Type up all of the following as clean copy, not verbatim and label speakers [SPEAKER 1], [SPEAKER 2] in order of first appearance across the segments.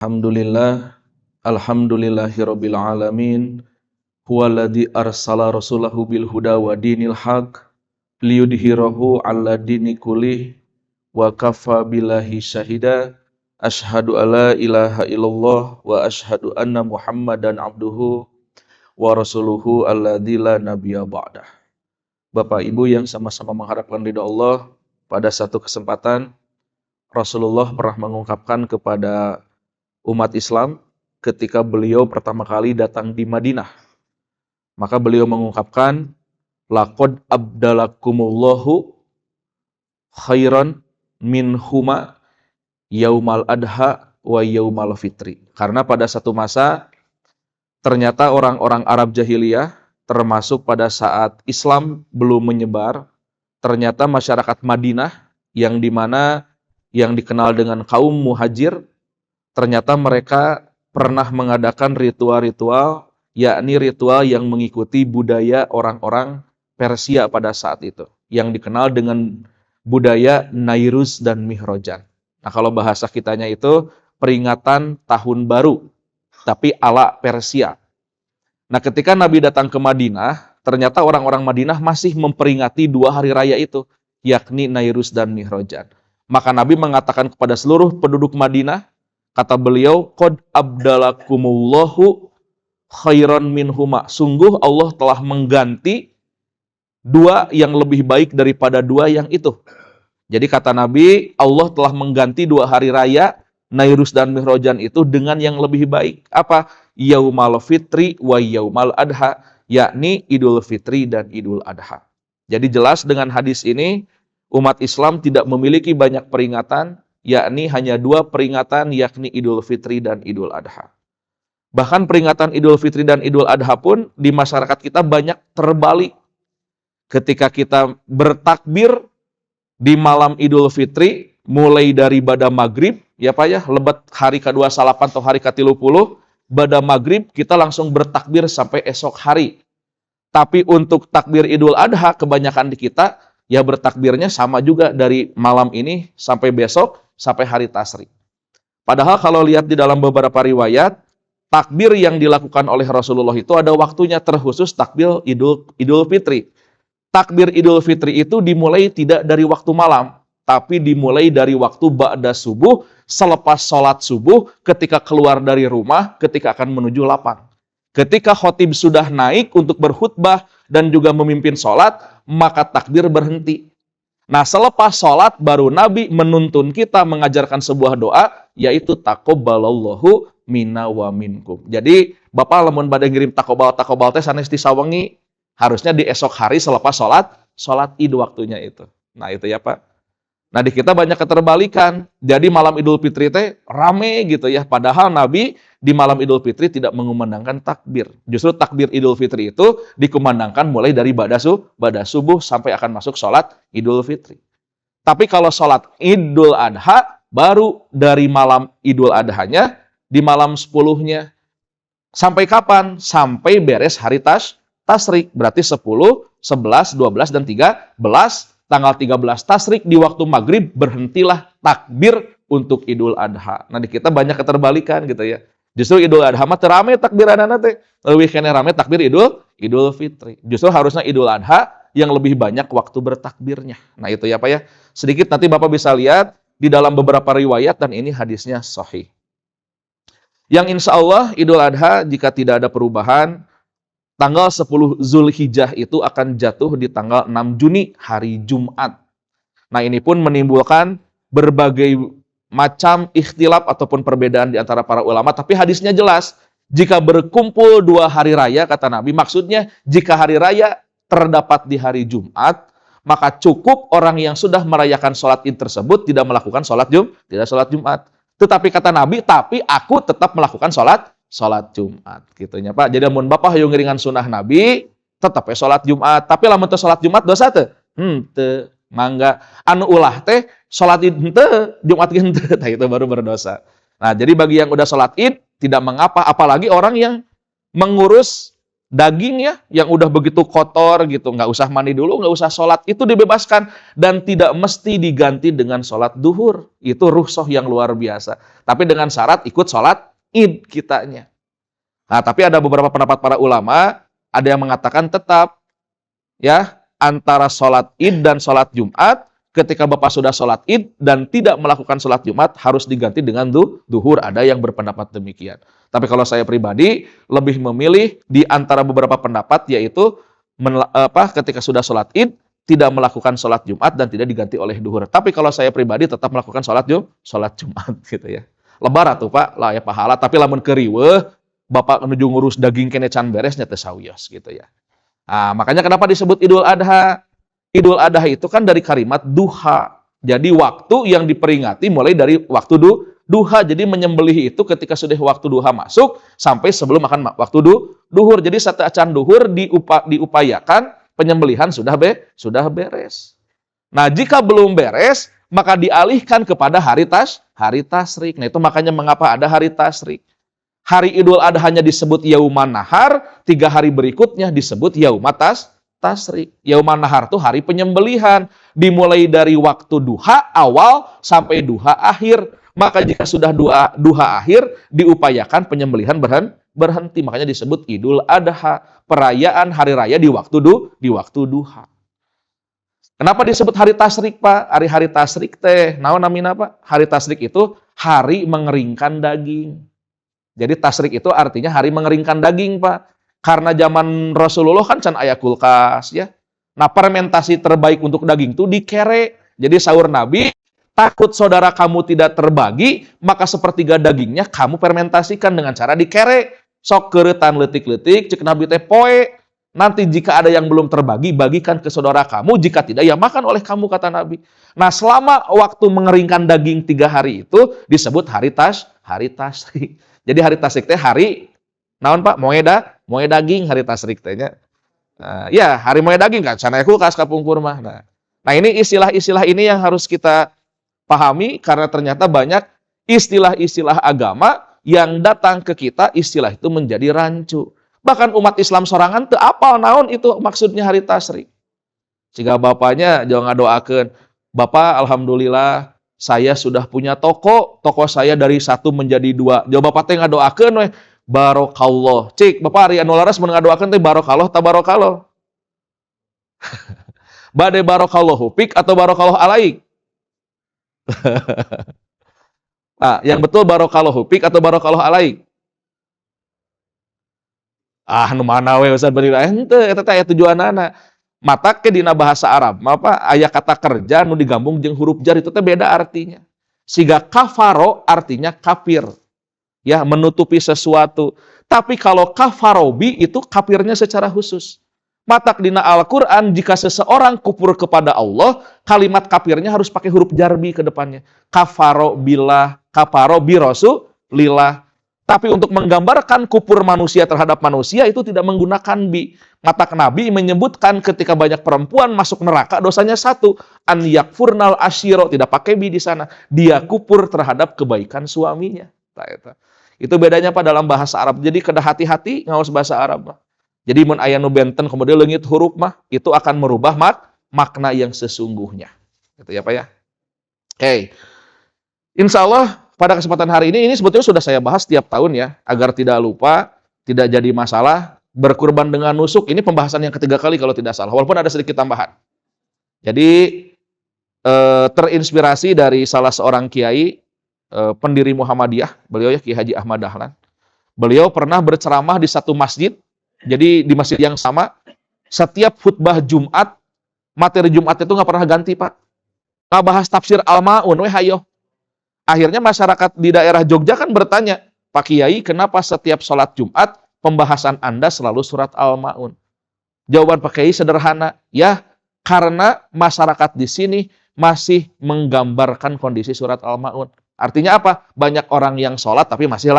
[SPEAKER 1] Alhamdulillah, alhamdulillahirabbil alamin. Huwallazi arsala rasulahu bil huda wa dinil haq liyudhhirahu 'ala dini kullih wa kafa billahi syahida. Asyhadu alla ilaha illallah wa asyhadu anna Muhammadan abduhu wa rasuluhu alladzi la nabiyya ba'dah. Bapak Ibu yang sama-sama mengharapkan ridha Allah, pada satu kesempatan Rasulullah pernah mengungkapkan kepada umat Islam ketika beliau pertama kali datang di Madinah. Maka beliau mengungkapkan, laqad abdalakumullahu khairan min huma yaumal adha wa yaumal fitri. Karena pada satu masa ternyata orang-orang Arab jahiliyah, termasuk pada saat Islam belum menyebar, ternyata masyarakat Madinah yang dimana yang dikenal dengan kaum muhajir, ternyata mereka pernah mengadakan ritual-ritual, yakni ritual yang mengikuti budaya orang-orang Persia pada saat itu, yang dikenal dengan budaya Nairuz dan Mihrojan. Nah, kalau bahasa kitanya itu peringatan tahun baru, tapi ala Persia. Nah, ketika Nabi datang ke Madinah, ternyata orang-orang Madinah masih memperingati dua hari raya itu, yakni Nairuz dan Mihrojan. Maka Nabi mengatakan kepada seluruh penduduk Madinah, kata beliau, qad abdalakumullahu khairan minhuma. Sungguh Allah telah mengganti dua yang lebih baik daripada dua yang itu. Jadi kata Nabi, Allah telah mengganti dua hari raya Nairuz dan Mihrojan itu dengan yang lebih baik. Apa? Yaumal fitri wa yaumal adha, yakni Idul Fitri dan Idul Adha. Jadi jelas dengan hadis ini, umat Islam tidak memiliki banyak peringatan, yakni hanya dua peringatan, yakni Idul Fitri dan Idul Adha. Bahkan peringatan Idul Fitri dan Idul Adha pun di masyarakat kita banyak terbalik. Ketika kita bertakbir di malam Idul Fitri, mulai dari bada maghrib, ya Pak ya, lebat hari ke-28 atau hari ke-30, bada maghrib kita langsung bertakbir sampai esok hari. Tapi untuk takbir Idul Adha, kebanyakan di kita, ya bertakbirnya sama juga dari malam ini sampai besok, sampai hari Tasyrik. Padahal kalau lihat di dalam beberapa riwayat, takbir yang dilakukan oleh Rasulullah itu ada waktunya terkhusus takbir Idul Fitri. Takbir Idul Fitri itu dimulai tidak dari waktu malam, tapi dimulai dari waktu ba'da subuh, selepas sholat subuh, ketika keluar dari rumah, ketika akan menuju lapang. Ketika khotib sudah naik untuk berkhutbah dan juga memimpin sholat, maka takbir berhenti. Nah, selepas sholat baru Nabi menuntun kita mengajarkan sebuah doa, yaitu taqabbalallahu minna wa minkum. Jadi, Bapak lamun bade ngirim takobal teh sanes disawengi, harusnya di esok hari selepas sholat Id waktunya itu. Nah, itu ya Pak. Nah, di kita banyak keterbalikan. Jadi malam Idul Fitri teh rame gitu ya. Padahal Nabi di malam Idul Fitri tidak mengumandangkan takbir. Justru takbir Idul Fitri itu dikumandangkan mulai dari ba'da subuh sampai akan masuk sholat Idul Fitri. Tapi kalau sholat Idul Adha, baru dari malam Idul Adhanya, di malam 10-nya. Sampai kapan? Sampai beres hari Tasyrik. Berarti 10, 11, 12, dan 13. Tanggal 13 Tasyrik di waktu maghrib berhentilah takbir untuk Idul Adha. Nah, di kita banyak keterbalikan gitu ya. Justru Idul Adha mah terame takbiranana teh. Leuwih keneh rame takbir Idul Fitri. Justru harusnya Idul Adha yang lebih banyak waktu bertakbirnya. Nah, itu ya Pak ya. Sedikit nanti Bapak bisa lihat di dalam beberapa riwayat dan ini hadisnya sahih. Yang insya Allah Idul Adha jika tidak ada perubahan, tanggal 10 Zulhijjah itu akan jatuh di tanggal 6 Juni, hari Jumat. Nah, ini pun menimbulkan berbagai macam ikhtilaf ataupun perbedaan di antara para ulama. Tapi hadisnya jelas, jika berkumpul dua hari raya, kata Nabi, maksudnya jika hari raya terdapat di hari Jumat, maka cukup orang yang sudah merayakan sholat Id tersebut tidak melakukan sholat Jumat. Tetapi kata Nabi, tapi aku tetap melakukan sholat Jumat gitunya Pak. Jadi mun Bapak hayang ngeringan sunnah Nabi, tetap sholat Jumat. Tapi lamun teu sholat Jumat dosa teu? Teu. Mangga anu ulah teh sholat Id henteu, Jumat ge henteu, tah itu baru berdosa. Nah, jadi bagi yang udah sholat Id tidak mengapa, apalagi orang yang mengurus Dagingnya yang udah begitu kotor gitu, nggak usah mandi dulu, nggak usah sholat, itu dibebaskan. Dan tidak mesti diganti dengan sholat duhur. Itu rukhsah yang luar biasa. Tapi dengan syarat ikut sholat id kitanya. Nah, tapi ada beberapa pendapat para ulama, ada yang mengatakan tetap, ya, antara sholat id dan sholat Jumat, ketika Bapak sudah sholat id dan tidak melakukan sholat Jumat, harus diganti dengan duhur. Ada yang berpendapat demikian. Tapi kalau saya pribadi, lebih memilih di antara beberapa pendapat, yaitu ketika sudah sholat id, tidak melakukan sholat Jumat dan tidak diganti oleh duhur. Tapi kalau saya pribadi tetap melakukan sholat Jumat gitu ya. Lebar atuh Pak, lah ya pahala. Tapi lamun keriweuh, Bapak menuju ngurus daging kene can beresnya teh sawios gitu ya. Nah, makanya kenapa disebut Idul Adha? Idul Adha itu kan dari kalimat duha. Jadi waktu yang diperingati mulai dari waktu duha. Jadi menyembelih itu ketika sudah waktu duha masuk sampai sebelum makan waktu duhur. Jadi saat acan duhur diupayakan penyembelihan sudah beres. Nah, jika belum beres, maka dialihkan kepada hari tasrik. Nah, itu makanya mengapa ada hari tasrik. Hari Idul Adha-nya disebut Yauman Nahar, 3 hari berikutnya disebut Yaumat Tasrik. Yauman Nahar itu hari penyembelihan, dimulai dari waktu duha awal sampai duha akhir. Maka jika sudah duha akhir, diupayakan penyembelihan berhenti. Makanya disebut Idul Adha, perayaan hari raya di waktu duha. Kenapa disebut hari tasrik, Pak? Hari tasrik teh, naon namina, Pak? Hari tasrik itu hari mengeringkan daging. Jadi tasrik itu artinya hari mengeringkan daging, Pak. Karena zaman Rasulullah kan can aya kulkas ya. Nah, fermentasi terbaik untuk daging itu dikere. Jadi sahur Nabi, takut saudara kamu tidak terbagi, maka sepertiga dagingnya kamu fermentasikan dengan cara dikere. Sok keuretan leutik-leutik, cek Nabi teh poe. Nanti jika ada yang belum terbagi, bagikan ke saudara kamu. Jika tidak, ya makan oleh kamu, kata Nabi. Nah, selama waktu mengeringkan daging 3 hari itu disebut hari tasrik. Jadi hari tasrik teh hari naon Pak? Moe daging hari tasrik tehnya. Nah, ya, hari moe daging kan cenah kulkas kapungkur mah. Nah, ini istilah-istilah ini yang harus kita pahami karena ternyata banyak istilah-istilah agama yang datang ke kita, istilah itu menjadi rancu. Bahkan umat Islam sorangan teu apal naon itu maksudnya hari tasrik. Jika bapaknya jangan ngadoakeun, Bapak alhamdulillah saya sudah punya toko saya dari 1 menjadi 2. Jauh Bapak teh ngadoakeun we, barokallah. Cik, Bapak ari anu laras mun ngadoakeun teh barokallah ta barokallah. Bade barokallahu fik atau barokallahu alaik? Nah, yang betul barokallahu fik atau barokallahu alaik? Nu mana we Ustaz bari henteu eta teh aya tujuanana. Mata ke dina bahasa Arab, apa aya kata kerja nu digabung jeung huruf jar itu teh beda artinya. Siga kafaro artinya kafir. Ya, menutupi sesuatu. Tapi kalau kafarobi itu kafirnya secara khusus. Matak dina Al-Qur'an jika seseorang kufur kepada Allah, kalimat kafirnya harus pakai huruf jarbi ke depannya. Kafaro billah, kafaro bi rasulillah. Tapi untuk menggambarkan kufur manusia terhadap manusia itu tidak menggunakan bi. Mata Nabi menyebutkan ketika banyak perempuan masuk neraka dosanya 1, an yakfurnal asyiro, tidak pakai bi di sana. Dia kufur terhadap kebaikan suaminya. Itu bedanya Pak dalam bahasa Arab. Jadi kedah hati-hati ngaos bahasa Arab. Jadi mun aya nu benten kemudian leungit huruf mah itu akan merubah makna yang sesungguhnya. Gitu ya Pak ya. Oke. Insyaallah pada kesempatan hari ini sebetulnya sudah saya bahas tiap tahun ya, agar tidak lupa, tidak jadi masalah, berkurban dengan nusuk, ini pembahasan yang ketiga kali kalau tidak salah, walaupun ada sedikit tambahan. Jadi, terinspirasi dari salah seorang kiai, pendiri Muhammadiyah, beliau ya Kiai Haji Ahmad Dahlan. Beliau pernah berceramah di satu masjid, jadi di masjid yang sama, setiap khutbah Jumat, materi Jumat itu nggak pernah ganti Pak. Nggak bahas tafsir Al-Ma'un, hayo. Akhirnya masyarakat di daerah Jogja kan bertanya, Pak Kiai, kenapa setiap sholat Jumat pembahasan Anda selalu surat Al-Ma'un? Jawaban Pak Kiai sederhana, ya karena masyarakat di sini masih menggambarkan kondisi surat Al-Ma'un. Artinya apa? Banyak orang yang sholat tapi masih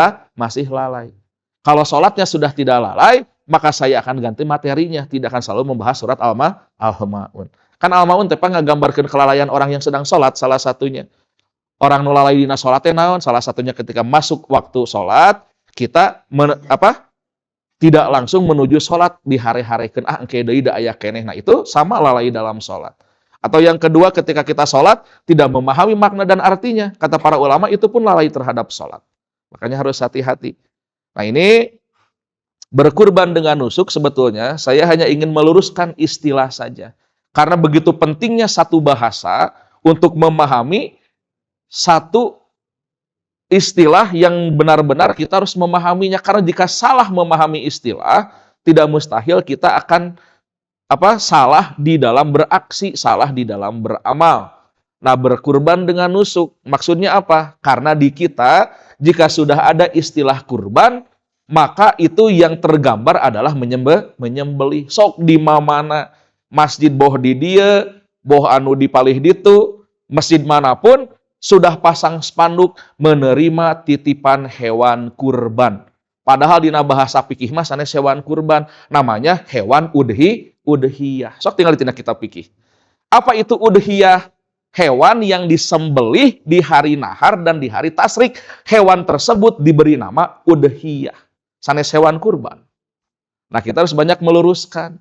[SPEAKER 1] lalai. Kalau sholatnya sudah tidak lalai, maka saya akan ganti materinya, tidak akan selalu membahas surat Al-Ma'un. Kan Al-Ma'un tepa ngagambarkeun kelalaian orang yang sedang sholat, salah satunya. Orang nu lalai dina salatnya naon? Salah satunya ketika masuk waktu salat, kita tidak langsung menuju sholat di hari-harikan engke deui da aya keneh. Nah itu sama lalai dalam sholat. Atau yang kedua, ketika kita sholat tidak memahami makna dan artinya, kata para ulama itu pun lalai terhadap sholat. Makanya harus hati-hati. Nah ini berkurban dengan nusuk sebetulnya saya hanya ingin meluruskan istilah saja. Karena begitu pentingnya satu bahasa untuk memahami satu istilah yang benar-benar kita harus memahaminya. Karena jika salah memahami istilah, tidak mustahil kita akan salah di dalam beraksi, salah di dalam beramal. Nah, berkurban dengan nusuk, maksudnya apa? Karena di kita, jika sudah ada istilah kurban, maka itu yang tergambar adalah menyembelih. Sok di mana masjid boh di dia, boh anu dipalih ditu, masjid manapun, sudah pasang spanduk menerima titipan hewan kurban. Padahal dina bahasa fikih mah sanes hewan kurban, namanya hewan udhiyah. Sok tinggal tina kita fikih. Apa itu udhiyah? Hewan yang disembelih di hari nahar dan di hari tasrik. Hewan tersebut diberi nama udhiyah. Sanes hewan kurban. Nah, kita harus banyak meluruskan.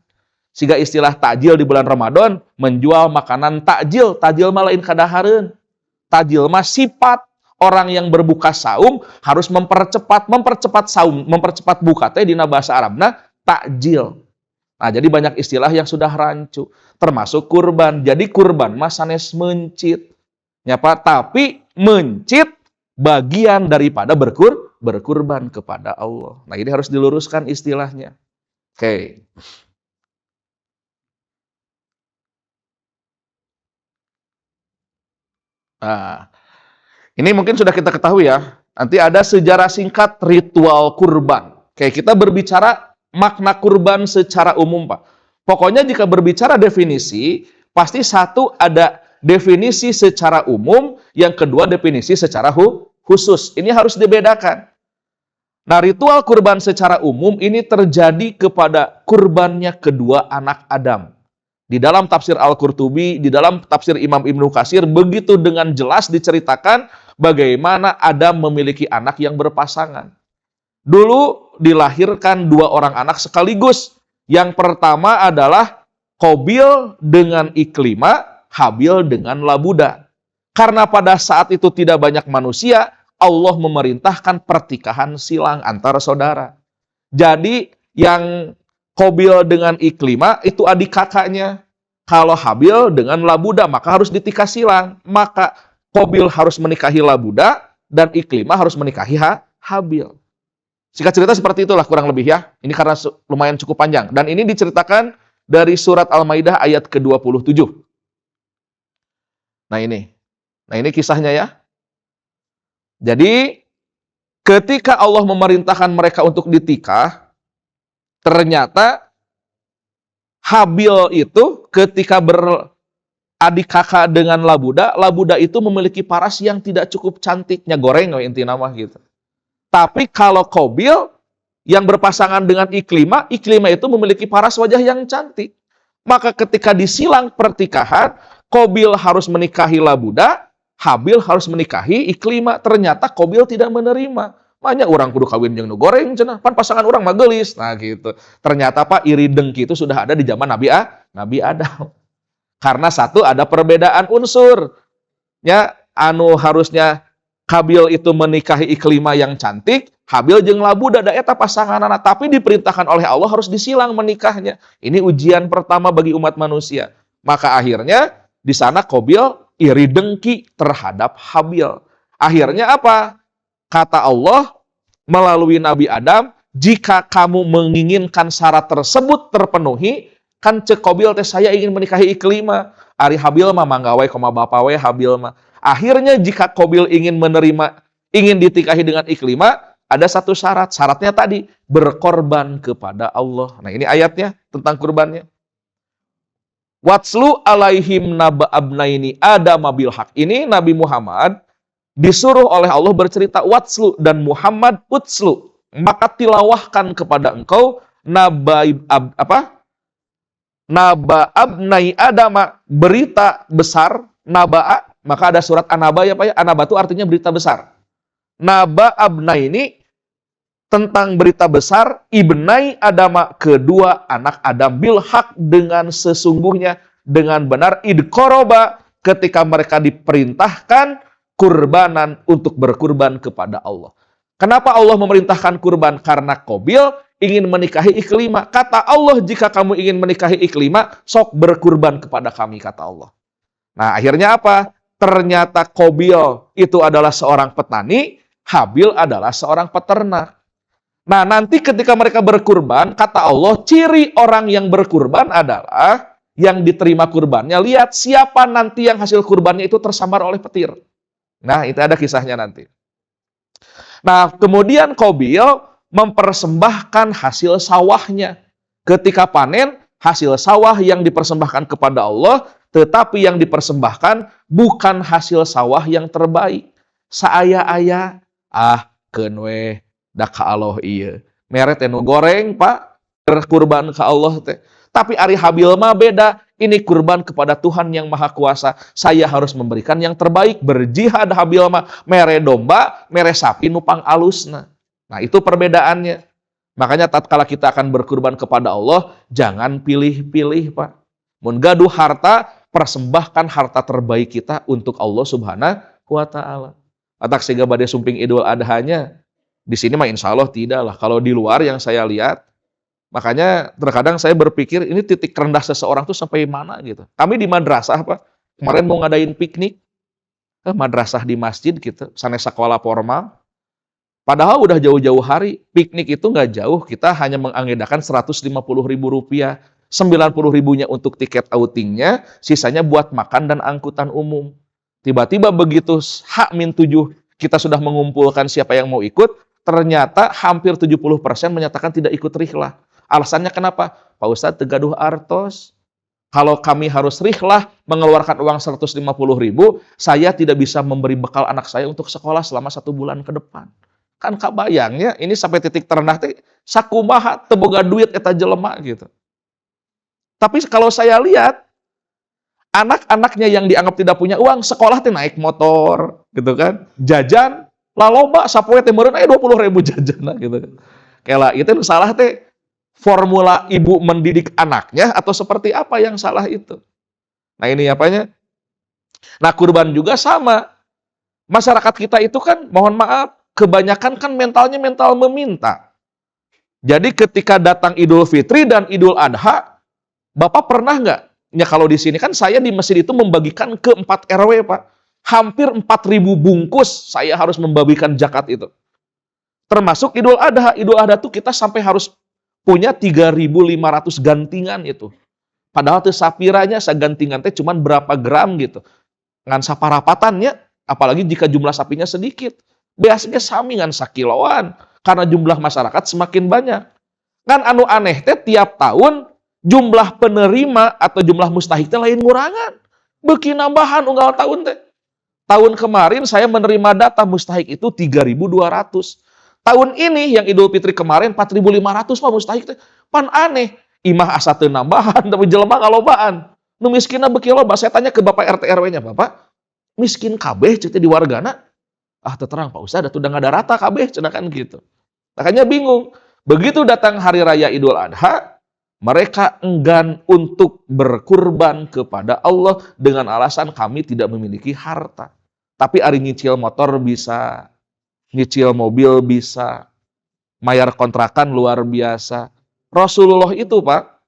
[SPEAKER 1] Siga istilah takjil di bulan Ramadan, menjual makanan takjil. Takjil mah lain kadahareun. Takjil mah sifat orang yang berbuka saum harus mempercepat saum, mempercepat buka teh dina bahasa Arabna takjil. Nah, jadi banyak istilah yang sudah rancu, termasuk kurban. Jadi kurban mah sanes mencit. Nyapa, tapi mencit bagian daripada berkurban kepada Allah. Nah, ini harus diluruskan istilahnya. Oke. Nah, ini mungkin sudah kita ketahui ya. Nanti ada sejarah singkat ritual kurban. Oke, kita berbicara makna kurban secara umum, Pak. Pokoknya jika berbicara definisi, pasti satu ada definisi secara umum, yang kedua definisi secara khusus. Ini harus dibedakan. Nah, ritual kurban secara umum ini terjadi kepada kurbannya kedua anak Adam. Di dalam tafsir Al-Qurtubi, di dalam tafsir Imam Ibnu Katsir, begitu dengan jelas diceritakan bagaimana Adam memiliki anak yang berpasangan. Dulu dilahirkan dua orang anak sekaligus. Yang pertama adalah Qabil dengan Iklima, Habil dengan Labuda. Karena pada saat itu tidak banyak manusia, Allah memerintahkan pertikahan silang antara saudara. Jadi yang Qabil dengan Iklima itu adik kakaknya. Kalau Habil dengan Labuda maka harus ditikah silang. Maka Qabil harus menikahi Labuda dan Iklima harus menikahi Habil. Singkat cerita seperti itulah kurang lebih ya. Ini karena lumayan cukup panjang. Dan ini diceritakan dari surat Al-Maidah ayat ke-27. Nah ini kisahnya ya. Jadi ketika Allah memerintahkan mereka untuk ditikah, ternyata Habil itu ketika beradik kakak dengan Labuda, Labuda itu memiliki paras yang tidak cukup cantiknya, goreng intinya mah gitu. Tapi kalau Qabil yang berpasangan dengan Iklima, Iklima itu memiliki paras wajah yang cantik. Maka ketika disilang pertikahan, Qabil harus menikahi Labuda, Habil harus menikahi Iklima. Ternyata Qabil tidak menerima. Makanya orang kudu kawin jeung nu goreng cenah, pan pasangan orang mah geulis. Nah gitu. Ternyata Pak iri dengki itu sudah ada di zaman Nabi Adam. Karena satu ada perbedaan unsur. Ya, anu harusnya Qabil itu menikahi Iklima yang cantik, Habil jeung Labuda da eta pasanganana, tapi diperintahkan oleh Allah harus disilang menikahnya. Ini ujian pertama bagi umat manusia. Maka akhirnya di sana Qabil iri dengki terhadap Habil. Akhirnya apa? Kata Allah melalui Nabi Adam, jika kamu menginginkan syarat tersebut terpenuhi, kan cek Qabil teh saya ingin menikahi Iklima. Ari Habil mah manggawai koma bapa we Habil mah. Akhirnya jika Qabil ingin ditikahi dengan Iklima, ada satu syarat. Syaratnya tadi berkorban kepada Allah. Nah, ini ayatnya tentang kurbannya. Watslu alaihim naba abnaini Adam bil haq. Ini Nabi Muhammad disuruh oleh Allah bercerita watslu dan Muhammad utslu. Maka tilawahkan kepada engkau naba abnai Adama, berita besar. Naba'a, maka ada surat An-Naba ya Pak ya. An-Naba itu artinya berita besar. Naba abnai ini tentang berita besar ibnai Adama, kedua anak Adam, bil haq, dengan sesungguhnya, dengan benar, id qoroba, ketika mereka diperintahkan kurbanan, untuk berkurban kepada Allah. Kenapa Allah memerintahkan kurban? Karena Qabil ingin menikahi Iklimah. Kata Allah, jika kamu ingin menikahi Iklimah, sok berkurban kepada kami, kata Allah. Nah, akhirnya apa? Ternyata Qabil itu adalah seorang petani, Habil adalah seorang peternak. Nah, nanti ketika mereka berkurban, kata Allah, ciri orang yang berkurban adalah yang diterima kurbannya. Lihat siapa nanti yang hasil kurbannya itu tersambar oleh petir. Nah, itu ada kisahnya nanti. Nah, kemudian Qabil mempersembahkan hasil sawahnya. Ketika panen, hasil sawah yang dipersembahkan kepada Allah, tetapi yang dipersembahkan bukan hasil sawah yang terbaik. Saaya-aya, kenwe, dak ka Allah iya. Mere teh nu goreng, Pak, kurban ke Allah teh. Tapi ari Habil mah beda. Ini kurban kepada Tuhan yang Maha Kuasa. Saya harus memberikan yang terbaik. Berjihad Habil mah mere domba, mere sapi nupang alusna. Nah, itu perbedaannya. Makanya tatkala kita akan berkurban kepada Allah, jangan pilih-pilih, Pak. Mun gaduh harta, persembahkan harta terbaik kita untuk Allah Subhanahu wa taala. Atak siga bade sumping Idul Adhanya. Di sini mah insya Allah tidak lah. Kalau di luar yang saya lihat, makanya terkadang saya berpikir ini titik rendah seseorang tuh sampai mana gitu. Kami di madrasah, Pak, kemarin mau ngadain piknik, madrasah di masjid gitu, sanes sekolah formal. Padahal udah jauh-jauh hari, piknik itu nggak jauh, kita hanya mengagendakan Rp150.000, 90.000-nya untuk tiket outingnya, sisanya buat makan dan angkutan umum. Tiba-tiba begitu H-7 kita sudah mengumpulkan siapa yang mau ikut, ternyata hampir 70% menyatakan tidak ikut rihlah. Alasannya kenapa? Pak Ustadz tegaduh artos. Kalau kami harus rihlah mengeluarkan uang 150.000, saya tidak bisa memberi bekal anak saya untuk sekolah selama 1 bulan ke depan. Kan kabayangnya ini sampai titik terendah teh sakumaha teu boga duit eta jelema gitu. Tapi kalau saya lihat anak-anaknya yang dianggap tidak punya uang, sekolah teh naik motor gitu kan. Jajan laloba sapoe teh meureun aya 20.000 jajan gitu kan. Kela itu salah teh formula ibu mendidik anaknya atau seperti apa yang salah itu. Nah, ini apanya? Nah, kurban juga sama. Masyarakat kita itu kan mohon maaf, kebanyakan kan mentalnya mental meminta. Jadi ketika datang Idul Fitri dan Idul Adha, Bapak pernah nggak? Ya kalau di sini kan saya di masjid itu membagikan ke 4 RW, Pak. Hampir 4.000 bungkus saya harus membagikan zakat itu. Termasuk Idul Adha. Idul Adha tuh kita sampai harus punya 3.500 gantingan itu. Padahal tuh sapiranya sagantingan teh cuman berapa gram gitu. Ngan saparapatannya, apalagi jika jumlah sapinya sedikit. Biasanya sami ngan sakiloan. Karena jumlah masyarakat semakin banyak. Kan anu aneh teh tiap tahun jumlah penerima atau jumlah mustahik teh lain ngurangan. Beuki nambahan unggal tahun teh. Tahun kemarin saya menerima data mustahik itu 3.200. Tahun ini yang Idul Fitri kemarin 4.500 Pak mustahik teh. Pan aneh, imah asa teu nambahan tapi jelema ngalobaan. Nu miskinna beuki loba. Saya tanya ke Bapak RT RW-nya, Bapak, miskin kabeh ceuk di wargana? Teu terang Pak Ustaz, udah enggak ada rata kabeh cenah kan gitu. Makanya bingung. Begitu datang hari raya Idul Adha, mereka enggan untuk berkurban kepada Allah dengan alasan kami tidak memiliki harta. Tapi ari nyicil motor bisa, nyicil mobil bisa, mayar kontrakan luar biasa. Rasulullah itu, Pak,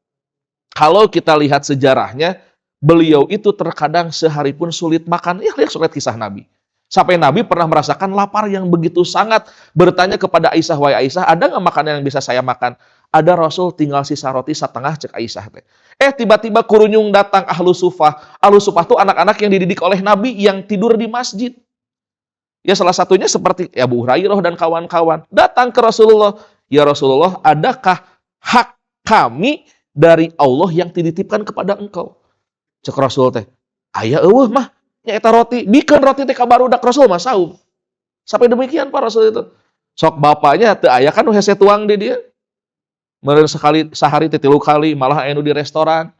[SPEAKER 1] kalau kita lihat sejarahnya, beliau itu terkadang sehari pun sulit makan. Ya, lihat surat kisah Nabi. Sampai Nabi pernah merasakan lapar yang begitu sangat, bertanya kepada Aisyah, "Wahai Aisyah, ada nggak makanan yang bisa saya makan?" Ada, Rasul, tinggal sisa roti setengah, cek Aisyah teh. Tiba-tiba kurunyung datang ahlu sufah. Ahlu sufah itu anak-anak yang dididik oleh Nabi yang tidur di masjid. Ya salah satunya seperti Abu Hurairah dan kawan-kawan. Datang ke Rasulullah. Ya Rasulullah, adakah hak kami dari Allah yang dititipkan kepada engkau? Cek Rasul teh, aya eueuh mah, nyaeta roti. Bikeun roti teh ka barudak Rasul mah saum. Sampai demikian Pak Rasul itu. Sok bapaknya teu aya kan nu hese tuang di dia. Meureun sekali sehari teh 3 kali, malah anu di restoran.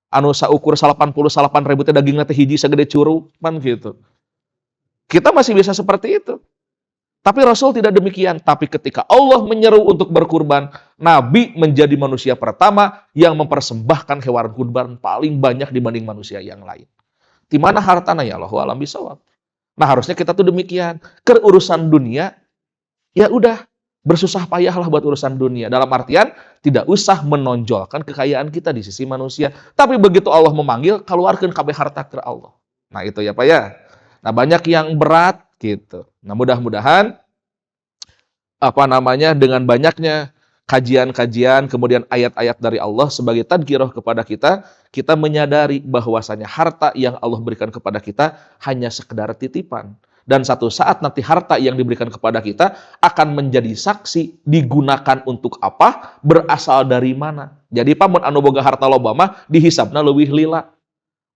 [SPEAKER 1] Anu saukur 88.000 teh dagingna teh hiji sagede curug, kan gitu. Kita masih bisa seperti itu. Tapi Rasul tidak demikian. Tapi ketika Allah menyeru untuk berkurban, Nabi menjadi manusia pertama yang mempersembahkan hewan kurban paling banyak dibanding manusia yang lain. Di mana hartana ya Allahu a'lam bishawab. Nah, harusnya kita tuh demikian. Keurusan dunia, ya udah, bersusah payahlah buat urusan dunia. Dalam artian, tidak usah menonjolkan kekayaan kita di sisi manusia. Tapi begitu Allah memanggil, keluarkan kabeh harta ke Allah. Nah, itu ya Pak ya. Nah, banyak yang berat gitu. Nah, mudah-mudahan dengan banyaknya kajian-kajian, kemudian ayat-ayat dari Allah sebagai tadkirah kepada kita, kita menyadari bahwasanya harta yang Allah berikan kepada kita hanya sekedar titipan. Dan satu saat nanti harta yang diberikan kepada kita akan menjadi saksi digunakan untuk apa, berasal dari mana. Jadi pamun anu boga harta loba mah dihisabna leuwih lila.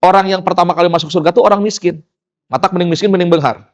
[SPEAKER 1] Orang yang pertama kali masuk surga itu orang miskin. Matak mending miskin mending beunghar.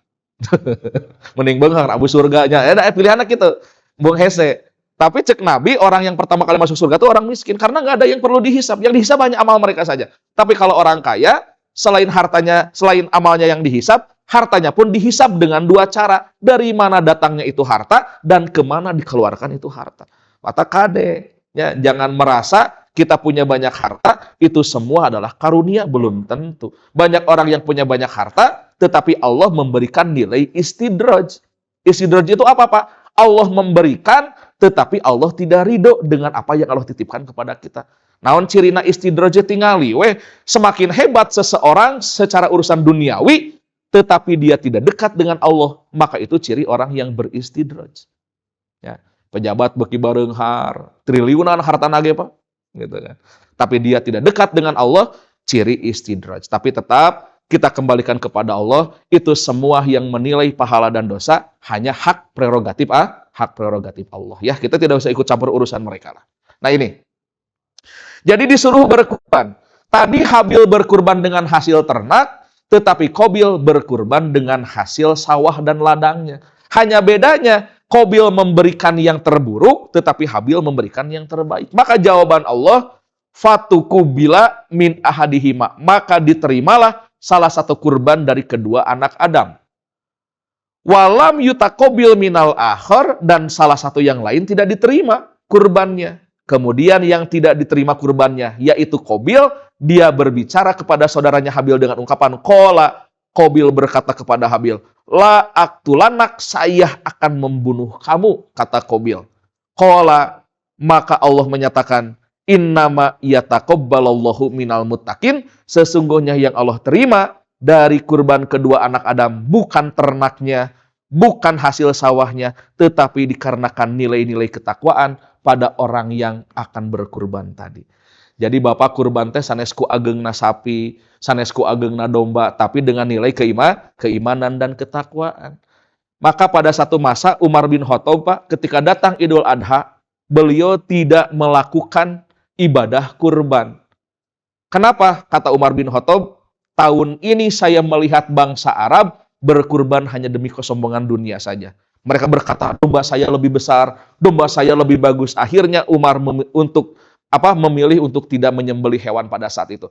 [SPEAKER 1] Mending beunghar abu surganya. Ada pilihanna kitu. Bung hese. Tapi cek Nabi, orang yang pertama kali masuk surga itu orang miskin karena nggak ada yang perlu dihisab. Yang dihisab hanya amal mereka saja. Tapi kalau orang kaya, selain hartanya, selain amalnya yang dihisab, hartanya pun dihisab dengan dua cara. Dari mana datangnya itu harta dan kemana dikeluarkan itu harta. Mata kade, ya, jangan merasa kita punya banyak harta, itu semua adalah karunia, belum tentu. Banyak orang yang punya banyak harta, tetapi Allah memberikan nilai istidraj. Istidraj itu apa, Pak? Allah memberikan, tetapi Allah tidak ridho dengan apa yang Allah titipkan kepada kita. Naon cirina istidraj tingali, semakin hebat seseorang secara urusan duniawi, tetapi dia tidak dekat dengan Allah, maka itu ciri orang yang beristidraj. Ya, pejabat beki bareunghar, triliunan harta nage Pak, gitu kan. Tapi dia tidak dekat dengan Allah, ciri istidraj. Tapi tetap kita kembalikan kepada Allah, itu semua yang menilai pahala dan dosa hanya hak prerogatif Allah. Ya, kita tidak usah ikut campur urusan mereka lah. Nah ini. Jadi disuruh berkurban. Tadi Habil berkurban dengan hasil ternak, tetapi Qabil berkurban dengan hasil sawah dan ladangnya. Hanya bedanya, Qabil memberikan yang terburuk, tetapi Habil memberikan yang terbaik. Maka jawaban Allah, fatukubila min ahadihima. Maka diterimalah salah satu kurban dari kedua anak Adam. Walam yutakobil minal akhar, dan salah satu yang lain tidak diterima kurbannya. Kemudian yang tidak diterima kurbannya, yaitu Qabil, dia berbicara kepada saudaranya Habil dengan ungkapan qala. Qabil berkata kepada Habil, la aktulanak, saya akan membunuh kamu, kata Qabil. Qala, maka Allah menyatakan, innama yataqabbalallahu minal muttaqin, sesungguhnya yang Allah terima dari kurban kedua anak Adam bukan ternaknya, bukan hasil sawahnya, tetapi dikarenakan nilai-nilai ketakwaan pada orang yang akan berkurban tadi. Jadi Bapak kurban teh sanesku ageungna sapi, sanesku ageungna domba, tapi dengan nilai keimanan dan ketakwaan. Maka pada satu masa Umar bin Khattab, Pak, ketika datang Idul Adha, beliau tidak melakukan ibadah kurban. Kenapa? Kata Umar bin Khattab, tahun ini saya melihat bangsa Arab berkurban hanya demi kesombongan dunia saja. Mereka berkata, domba saya lebih besar, domba saya lebih bagus. Akhirnya Umar memilih untuk tidak menyembelih hewan pada saat itu.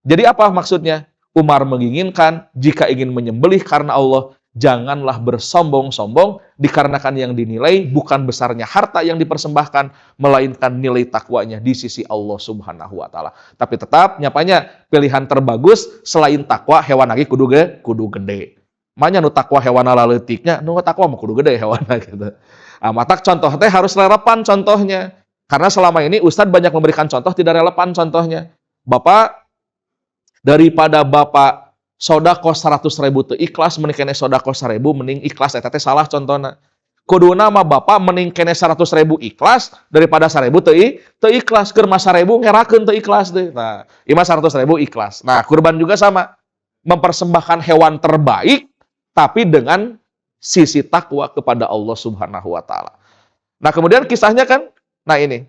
[SPEAKER 1] Jadi apa maksudnya? Umar menginginkan jika ingin menyembelih karena Allah, janganlah bersombong-sombong dikarenakan yang dinilai bukan besarnya harta yang dipersembahkan, melainkan nilai takwanya di sisi Allah Subhanahu wa taala. Tapi tetap nyapanya pilihan terbagus selain takwa hewan lagi kudu gede. Manya nu takwa hewana leutiknya, nu takwa mah kudu gede hewana gitu. Ah, matak contoh teh harus relevan contohnya. Karena selama ini Ustadz banyak memberikan contoh tidak relevan contohnya. Bapak, daripada Bapak sodako 100.000 teu ikhlas, mending kene sodako 1.000 mending ikhlas, eta teh salah contohna. Kuduna mah Bapak mending kene 100.000 ikhlas daripada 1.000 teu ikhlas, keur mah 1.000 ngerakeun teu ikhlas deh. Nah, ieu mah 100.000 ikhlas. Nah, kurban juga sama. Mempersembahkan hewan terbaik tapi dengan sisi takwa kepada Allah Subhanahu wa taala. Nah, kemudian kisahnya kan, nah ini.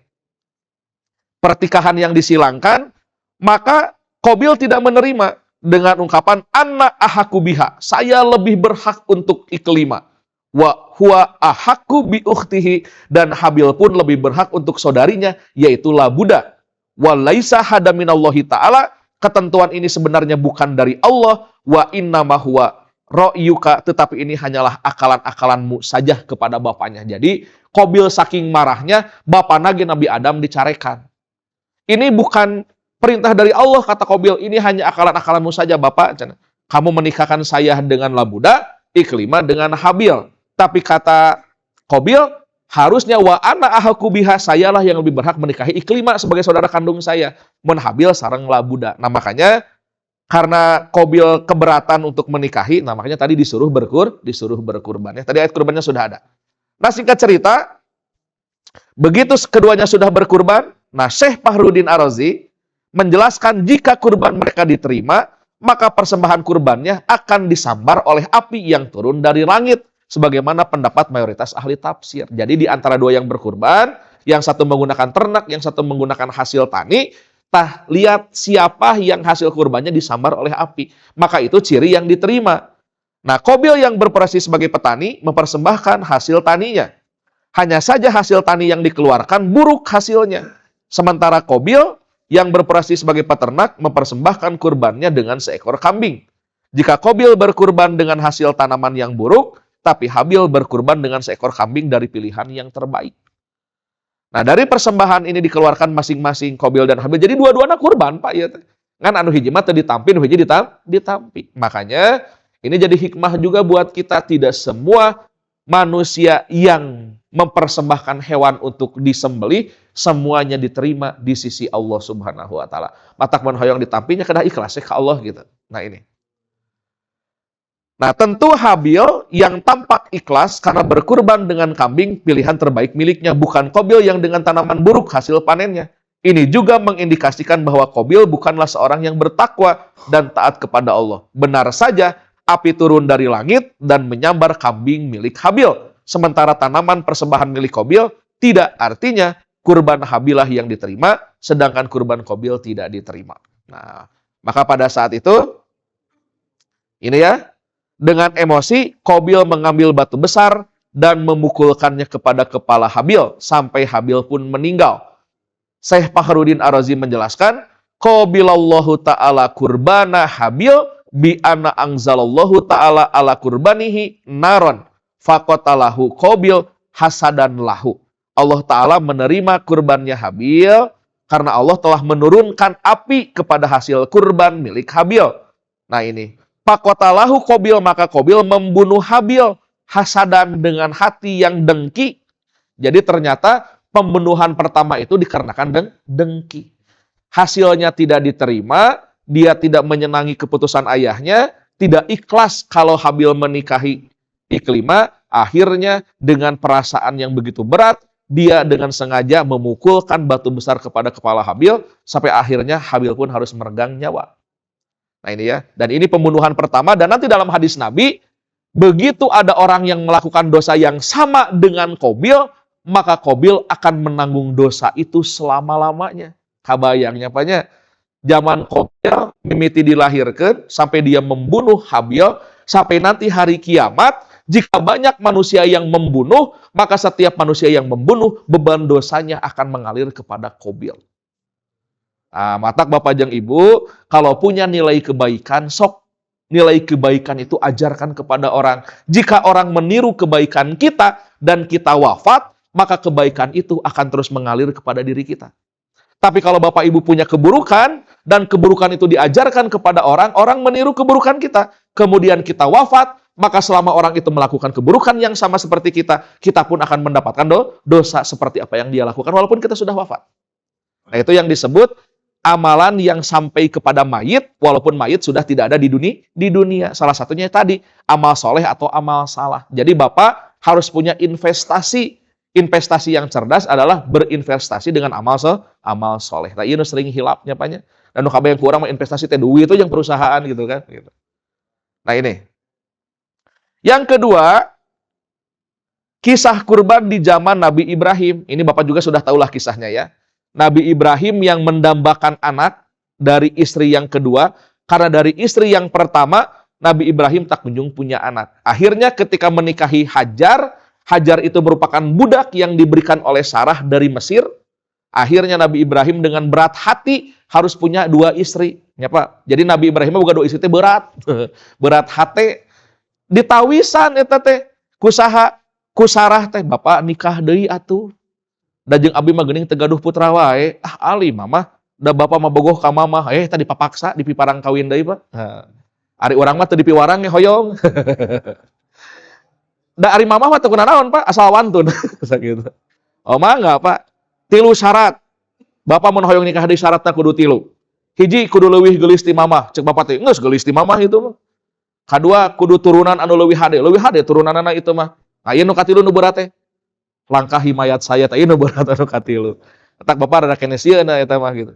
[SPEAKER 1] Pertikahan yang disilangkan, maka Qabil tidak menerima dengan ungkapan anna ahaku biha, saya lebih berhak untuk iklima. Wa huwa ahaku bi ukhtihi, dan Habil pun lebih berhak untuk saudarinya yaitu labuda. Wa laisa hada minallahi taala, ketentuan ini sebenarnya bukan dari Allah, wa innama huwa ro'yuka, tetapi ini hanyalah akalan-akalanmu saja kepada bapaknya. Jadi Qabil saking marahnya, bapak nage Nabi Adam dicarekan. Ini bukan perintah dari Allah, kata Qabil, ini hanya akalan-akalanmu saja bapak. Kamu menikahkan saya dengan Labuda, Iklimah dengan Habil. Tapi kata Qabil, harusnya wa ana ahaku biha, sayalah yang lebih berhak menikahi Iklimah sebagai saudara kandung saya. Mun Habil sareng Labuda. Nah makanya karena Qabil keberatan untuk menikahi, nah makanya tadi disuruh berkurban. Ya. Tadi ayat kurbannya sudah ada. Nah singkat cerita, begitu keduanya sudah berkurban, nah Syekh Fahrudin Ar-Razi menjelaskan jika kurban mereka diterima, maka persembahan kurbannya akan disambar oleh api yang turun dari langit. Sebagaimana pendapat mayoritas ahli tafsir. Jadi di antara dua yang berkurban, yang satu menggunakan ternak, yang satu menggunakan hasil tani, lihat siapa yang hasil kurbannya disambar oleh api. Maka itu ciri yang diterima. Nah, Qabil yang berprofesi sebagai petani mempersembahkan hasil taninya. Hanya saja hasil tani yang dikeluarkan buruk hasilnya. Sementara Qabil yang berprofesi sebagai peternak mempersembahkan kurbannya dengan seekor kambing. Jika Qabil berkurban dengan hasil tanaman yang buruk, tapi Habil berkurban dengan seekor kambing dari pilihan yang terbaik. Nah, dari persembahan ini dikeluarkan masing-masing Qabil dan Habil. Jadi dua-duanya kurban, Pak. Ya. Kan anu hiji mah teu ditampi, anu hiji ditampi. Makanya ini jadi hikmah juga buat kita, tidak semua manusia yang mempersembahkan hewan untuk disembelih semuanya diterima di sisi Allah Subhanahu wa taala. Matak mun hoyong ditampinya kedah ikhlas ke Allah gitu. Nah, ini. Nah, tentu Habil yang tampak ikhlas karena berkurban dengan kambing pilihan terbaik miliknya, bukan Qabil yang dengan tanaman buruk hasil panennya. Ini juga mengindikasikan bahwa Qabil bukanlah seorang yang bertakwa dan taat kepada Allah. Benar saja, api turun dari langit dan menyambar kambing milik Habil. Sementara tanaman persembahan milik Qabil tidak, artinya kurban Habilah yang diterima, sedangkan kurban Qabil tidak diterima. Nah, maka pada saat itu, ini ya, dengan emosi, Qabil mengambil batu besar dan memukulkannya kepada kepala Habil, sampai Habil pun meninggal. Syekh Fahrudin Ar-Razi menjelaskan, Qabilallahu ta'ala kurbana Habil bi anna angzalallahu ta'ala ala kurbanihi naron faqatalahu Qabil hasadan lahu. Allah Ta'ala menerima kurbannya Habil karena Allah telah menurunkan api kepada hasil kurban milik Habil. Nah ini. Faqatalahu Qabil, maka Qabil membunuh Habil hasadan dengan hati yang dengki. Jadi ternyata pembunuhan pertama itu dikarenakan dengki. Hasilnya tidak diterima, dia tidak menyenangi keputusan ayahnya, tidak ikhlas kalau Habil menikahi Iklimah, akhirnya dengan perasaan yang begitu berat, dia dengan sengaja memukulkan batu besar kepada kepala Habil, sampai akhirnya Habil pun harus meregang nyawa. Nah ini ya, dan ini pembunuhan pertama, dan nanti dalam hadis Nabi, begitu ada orang yang melakukan dosa yang sama dengan Qabil, maka Qabil akan menanggung dosa itu selama-lamanya. Kabayangnya apanya? Zaman Qabil mimiti dilahirkan, sampai dia membunuh Habil, sampai nanti hari kiamat, jika banyak manusia yang membunuh, maka setiap manusia yang membunuh, beban dosanya akan mengalir kepada Qabil. Nah, matak Bapak jeung Ibu, kalau punya nilai kebaikan, sok nilai kebaikan itu ajarkan kepada orang. Jika orang meniru kebaikan kita dan kita wafat, maka kebaikan itu akan terus mengalir kepada diri kita. Tapi kalau Bapak Ibu punya keburukan, dan keburukan itu diajarkan kepada orang, orang meniru keburukan kita. Kemudian kita wafat, maka selama orang itu melakukan keburukan yang sama seperti kita pun akan mendapatkan dosa seperti apa yang dia lakukan, walaupun kita sudah wafat. Nah itu yang disebut amalan yang sampai kepada mayit, walaupun mayit sudah tidak ada di dunia. Salah satunya tadi, amal soleh atau amal salah. Jadi Bapak harus punya investasi. Investasi yang cerdas adalah berinvestasi dengan amal soleh. Nah, ini sering hilapnya, Pak. Dan yang kurang investasi teh duit itu yang perusahaan gitu kan. Nah ini. Yang kedua, kisah kurban di zaman Nabi Ibrahim. Ini Bapak juga sudah tahulah kisahnya ya. Nabi Ibrahim yang mendambakan anak dari istri yang kedua, karena dari istri yang pertama, Nabi Ibrahim tak kunjung punya anak. Akhirnya ketika menikahi Hajar, Hajar itu merupakan budak yang diberikan oleh Sarah dari Mesir. Akhirnya Nabi Ibrahim dengan berat hati harus punya dua istri. Ya, Pak. Jadi Nabi Ibrahim bukan dua istri, berat. Berat hati. Ditawisan eta teh kusaha kusarah teh bapak nikah deui atuh. Da jeung abi mah geuning teu gaduh putra wae. Ah ali mama da bapak mah bogoh ka mama tadi papaksa di piparang kawin deui Pak. Ari urang mah teu dipiwarang hoyong. Da ari mama mah teu kunaon Pak, asal wantun. Sakitu. Oh mangga Pak. 3 syarat. Bapak mun hoyong nikah deui syaratna kudu 3. Hiji kudu leuwih geulis ti mama, cek bapak teh. Geus geulis ti mama itu mah. Kadua kudu turunan anu leuwih hade turunanana itu mah. Nah ieu nu katilu nu berat teh. Langkahi mayat saya teh ieu nu berat anu katilu. Tak bapak rada kene sieuna eta mah gitu.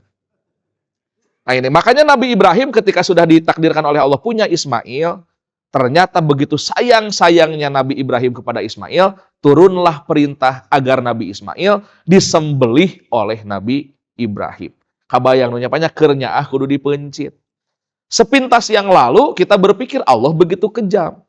[SPEAKER 1] Nah ini makanya Nabi Ibrahim ketika sudah ditakdirkan oleh Allah punya Ismail, ternyata begitu sayang-sayangnya Nabi Ibrahim kepada Ismail, turunlah perintah agar Nabi Ismail disembelih oleh Nabi Ibrahim. Kabayang nu nyapanya keur nyaah kudu dipencit. Sepintas yang lalu kita berpikir Allah begitu kejam.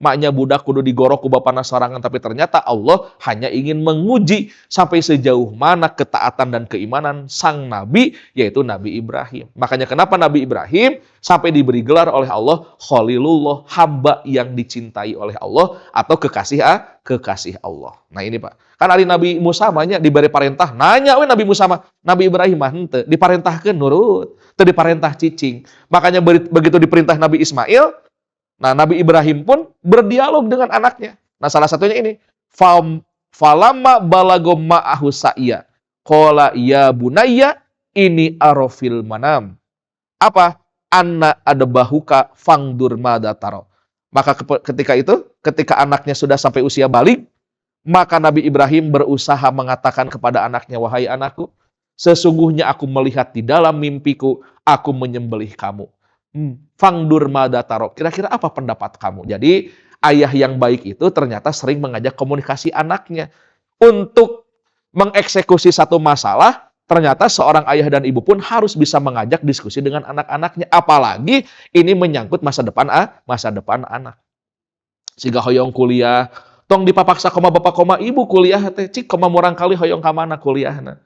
[SPEAKER 1] Maknya budak kudu digorok ku bapana sorangan, tapi ternyata Allah hanya ingin menguji sampai sejauh mana ketaatan dan keimanan sang Nabi, yaitu Nabi Ibrahim. Makanya kenapa Nabi Ibrahim sampai diberi gelar oleh Allah Khalilullah, hamba yang dicintai oleh Allah atau kekasih Allah. Nah ini Pak, kan hari Nabi Musa banyak diberi perintah, nanya we Nabi Musa mah, Nabi Ibrahim mah henteu, diperintahkeun nurut, teu diperintah cicing. Makanya begitu diperintah Nabi Ismail, nah, Nabi Ibrahim pun berdialog dengan anaknya. Nah, salah satunya ini. Falamma balagom ma'ahu sa'ya. Qala ya bunayya ini arofil manam. Apa? Anna adbahuka fangdur mada taro. Maka ketika anaknya sudah sampai usia balik, maka Nabi Ibrahim berusaha mengatakan kepada anaknya, wahai anakku, sesungguhnya aku melihat di dalam mimpiku, aku menyembelih kamu. Fangdur mada taro. Kira-kira apa pendapat kamu? Jadi ayah yang baik itu ternyata sering mengajak komunikasi anaknya. Untuk mengeksekusi satu masalah, ternyata seorang ayah dan ibu pun harus bisa mengajak diskusi dengan anak-anaknya. Apalagi ini menyangkut masa depan anak. Siga hoyong kuliah, tong dipapaksa koma bapak koma ibu kuliah teh, cik koma murang kali hoyong ka mana kuliahna.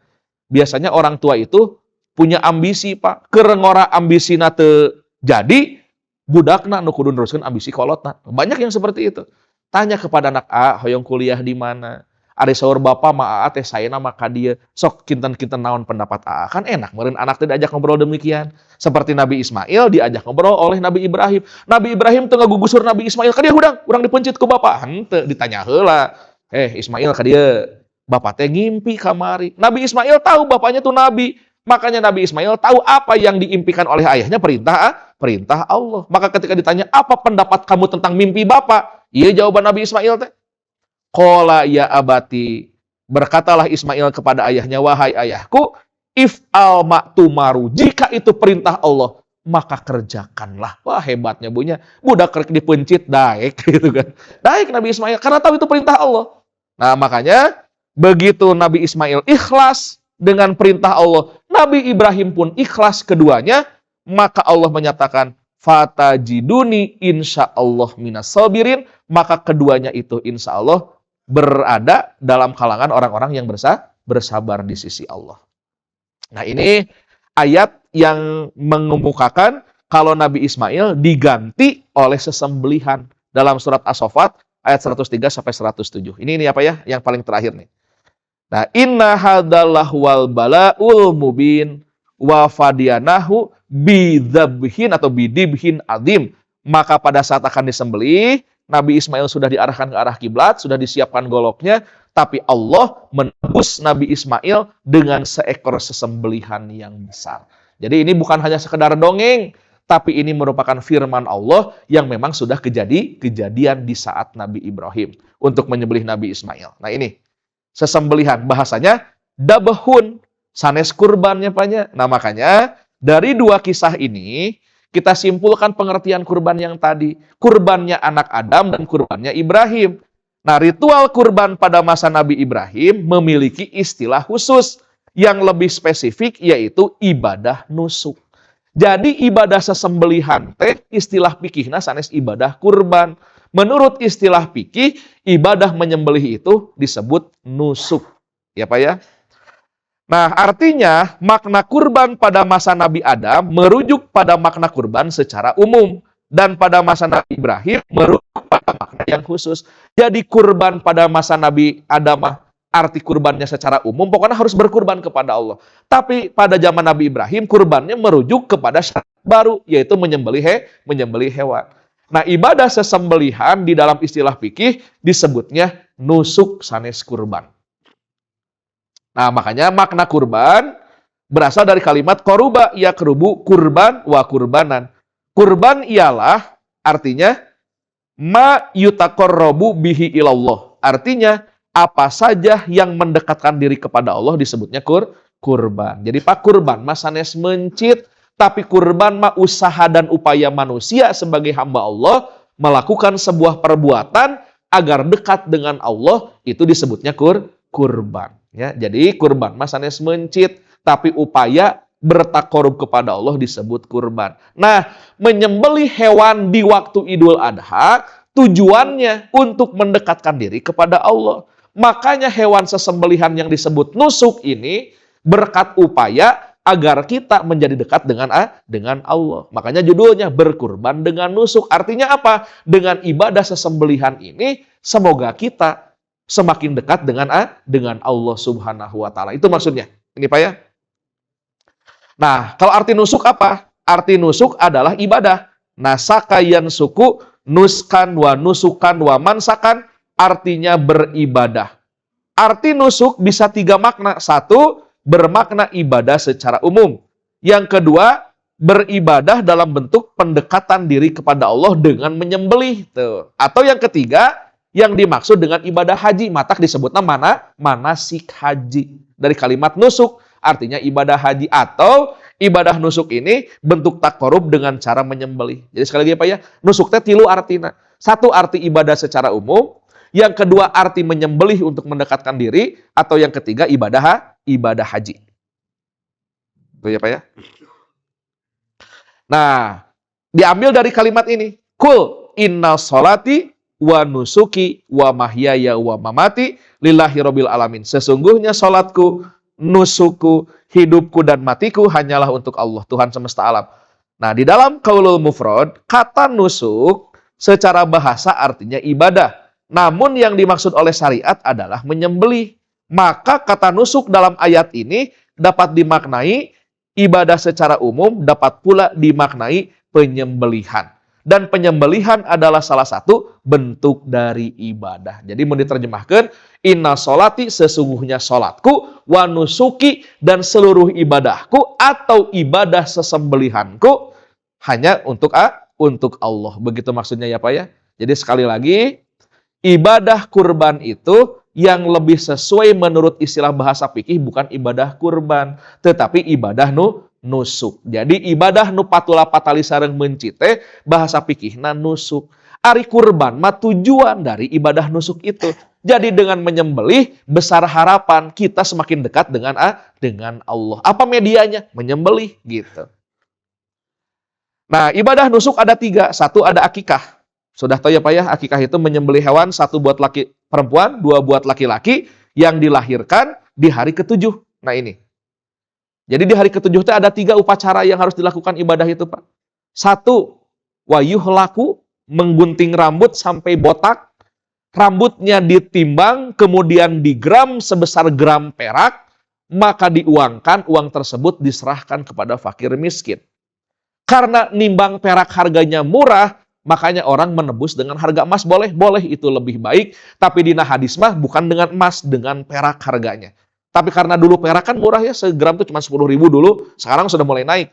[SPEAKER 1] Biasanya orang tua itu punya ambisi Pak, keur ngora ambisina teu jadi budakna nu kudu neruskeun ambisi kolotna. Banyak yang seperti itu. Tanya kepada anak hoyong kuliah di mana? Ari saur bapa mah teh saena mah ka dieu. Sok kinten-kinten naon pendapat kan enak meureun anak teh diajak ngobrol demikian. Seperti Nabi Ismail diajak ngobrol oleh Nabi Ibrahim. Nabi Ibrahim teu ngagugusur Nabi Ismail ka dieu urang dipencit ku bapa. Henteu ditanya heula. Ismail ka dieu. Bapa teh ngimpi kamari. Nabi Ismail tahu bapaknya tuh nabi. Makanya Nabi Ismail tahu apa yang diimpikan oleh ayahnya, perintah Allah. Maka ketika ditanya, apa pendapat kamu tentang mimpi bapak? Iya jawaban Nabi Ismail teh. Qala ya abati. Berkatalah Ismail kepada ayahnya, wahai ayahku, if'al ma'tumaru. Jika itu perintah Allah, maka kerjakanlah. Wah hebatnya bunya. Budak kerek dipencit, daek gitu kan. Daek Nabi Ismail, karena tahu itu perintah Allah. Nah makanya, begitu Nabi Ismail ikhlas dengan perintah Allah, Nabi Ibrahim pun ikhlas keduanya, maka Allah menyatakan, fatajiduni insyaallah minas sabirin, maka keduanya itu insya Allah berada dalam kalangan orang-orang yang bersabar di sisi Allah. Nah ini ayat yang mengemukakan kalau Nabi Ismail diganti oleh sesembelihan dalam surat As-Saffat ayat 103 sampai 107. Ini apa ya yang paling terakhir nih. Nah, inna hadalah wal bala'ul mubin wa fadiyanahu bidhabhin atau bidibhin adim. Maka pada saat akan disembelih, Nabi Ismail sudah diarahkan ke arah kiblat, sudah disiapkan goloknya, tapi Allah menebus Nabi Ismail dengan seekor sesembelihan yang besar. Jadi ini bukan hanya sekedar dongeng, tapi ini merupakan firman Allah yang memang sudah kejadian di saat Nabi Ibrahim untuk menyembelih Nabi Ismail. Nah ini sesembelihan, bahasanya dabahun, sanes kurbannya Pak. Nah makanya dari dua kisah ini kita simpulkan pengertian kurban yang tadi. Kurbannya anak Adam dan kurbannya Ibrahim. Nah ritual kurban pada masa Nabi Ibrahim memiliki istilah khusus yang lebih spesifik, yaitu ibadah nusuk. Jadi ibadah sesembelihan teh istilah fikihna sanes ibadah kurban. Menurut istilah fikih, ibadah menyembelih itu disebut nusuk. Ya Pak ya? Nah, artinya makna kurban pada masa Nabi Adam merujuk pada makna kurban secara umum. Dan pada masa Nabi Ibrahim merujuk pada yang khusus. Jadi kurban pada masa Nabi Adam, arti kurbannya secara umum, pokoknya harus berkurban kepada Allah. Tapi pada zaman Nabi Ibrahim, kurbannya merujuk kepada syarat baru, yaitu menyembelih hewan. Nah, ibadah sesembelihan di dalam istilah fikih disebutnya nusuk sanes kurban. Nah, makanya makna kurban berasal dari kalimat koruba, ya kerubu, kurban, wa kurbanan. Kurban ialah, artinya, ma yutaqarrabu bihi ilallah. Artinya, apa saja yang mendekatkan diri kepada Allah disebutnya kurban. Jadi pak kurban mah sanes mencit, tapi kurban mah usaha dan upaya manusia sebagai hamba Allah melakukan sebuah perbuatan agar dekat dengan Allah, itu disebutnya kurban. Ya, jadi kurban mah sanes mencit, tapi upaya bertakorup kepada Allah disebut kurban. Nah, menyembelih hewan di waktu Idul Adha tujuannya untuk mendekatkan diri kepada Allah. Makanya hewan sesembelihan yang disebut nusuk ini berkat upaya agar kita menjadi dekat dengan Allah. Makanya judulnya berkurban dengan nusuk. Artinya apa? Dengan ibadah sesembelihan ini semoga kita semakin dekat dengan Allah Subhanahu wa taala. Itu maksudnya. Ini Pak ya. Nah, kalau arti nusuk apa? Arti nusuk adalah ibadah. Nasaka yansuku nuskan wa nusukan wa mansakan, artinya beribadah. Arti nusuk bisa 3 makna. 1, bermakna ibadah secara umum. Yang kedua, beribadah dalam bentuk pendekatan diri kepada Allah dengan menyembelih. Tuh. Atau yang ketiga, yang dimaksud dengan ibadah haji, matak disebutnya manasik haji. Dari kalimat nusuk, artinya ibadah haji. Atau ibadah nusuk ini bentuk takorub dengan cara menyembelih. Jadi sekali lagi Pak ya, nusuk teh 3 artina. 1 arti ibadah secara umum, yang kedua arti menyembelih untuk mendekatkan diri, atau yang ketiga ibadah haji. Itu ya Pak ya. Nah, diambil dari kalimat ini. Kul inna sholati wa nusuki wa mahyaya wa mamati lillahi rabbil alamin. Sesungguhnya salatku, nusukku, hidupku dan matiku hanyalah untuk Allah, Tuhan semesta alam. Nah, di dalam qaulul mufrad, kata nusuk secara bahasa artinya ibadah. Namun yang dimaksud oleh syariat adalah menyembelih. Maka kata nusuk dalam ayat ini dapat dimaknai ibadah secara umum, dapat pula dimaknai penyembelihan. Dan penyembelihan adalah salah satu bentuk dari ibadah. Jadi mau diterjemahkan, inna sholati, sesungguhnya sholatku, wa nusuki, dan seluruh ibadahku atau ibadah sesembelihanku hanya untuk Allah. Begitu maksudnya ya Pak ya. Jadi sekali lagi, ibadah kurban itu yang lebih sesuai menurut istilah bahasa fikih bukan ibadah kurban, tetapi ibadah nusuk. Jadi ibadah nu patula patali sareng mencite bahasa fikihna nusuk. Ari kurban mah tujuan dari ibadah nusuk itu. Jadi dengan menyembelih besar harapan kita semakin dekat dengan Allah. Apa medianya? Menyembelih gitu. Nah, ibadah nusuk ada 3. 1 ada akikah. Sudah tahu ya Pak ya, akikah itu menyembelih hewan, 1 buat laki perempuan, 2 buat laki-laki yang dilahirkan di hari ke-7. Nah ini. Jadi di hari ke-7 itu ada 3 upacara yang harus dilakukan ibadah itu Pak. 1, wayuhlaku, menggunting rambut sampai botak. Rambutnya ditimbang, kemudian digram sebesar gram perak, maka diuangkan, uang tersebut diserahkan kepada fakir miskin. Karena nimbang perak harganya murah, makanya orang menebus dengan harga emas. Boleh itu lebih baik. Tapi di hadis mah bukan dengan emas, dengan perak harganya. Tapi karena dulu perak kan murah ya, segram itu cuma 10.000 dulu, sekarang sudah mulai naik.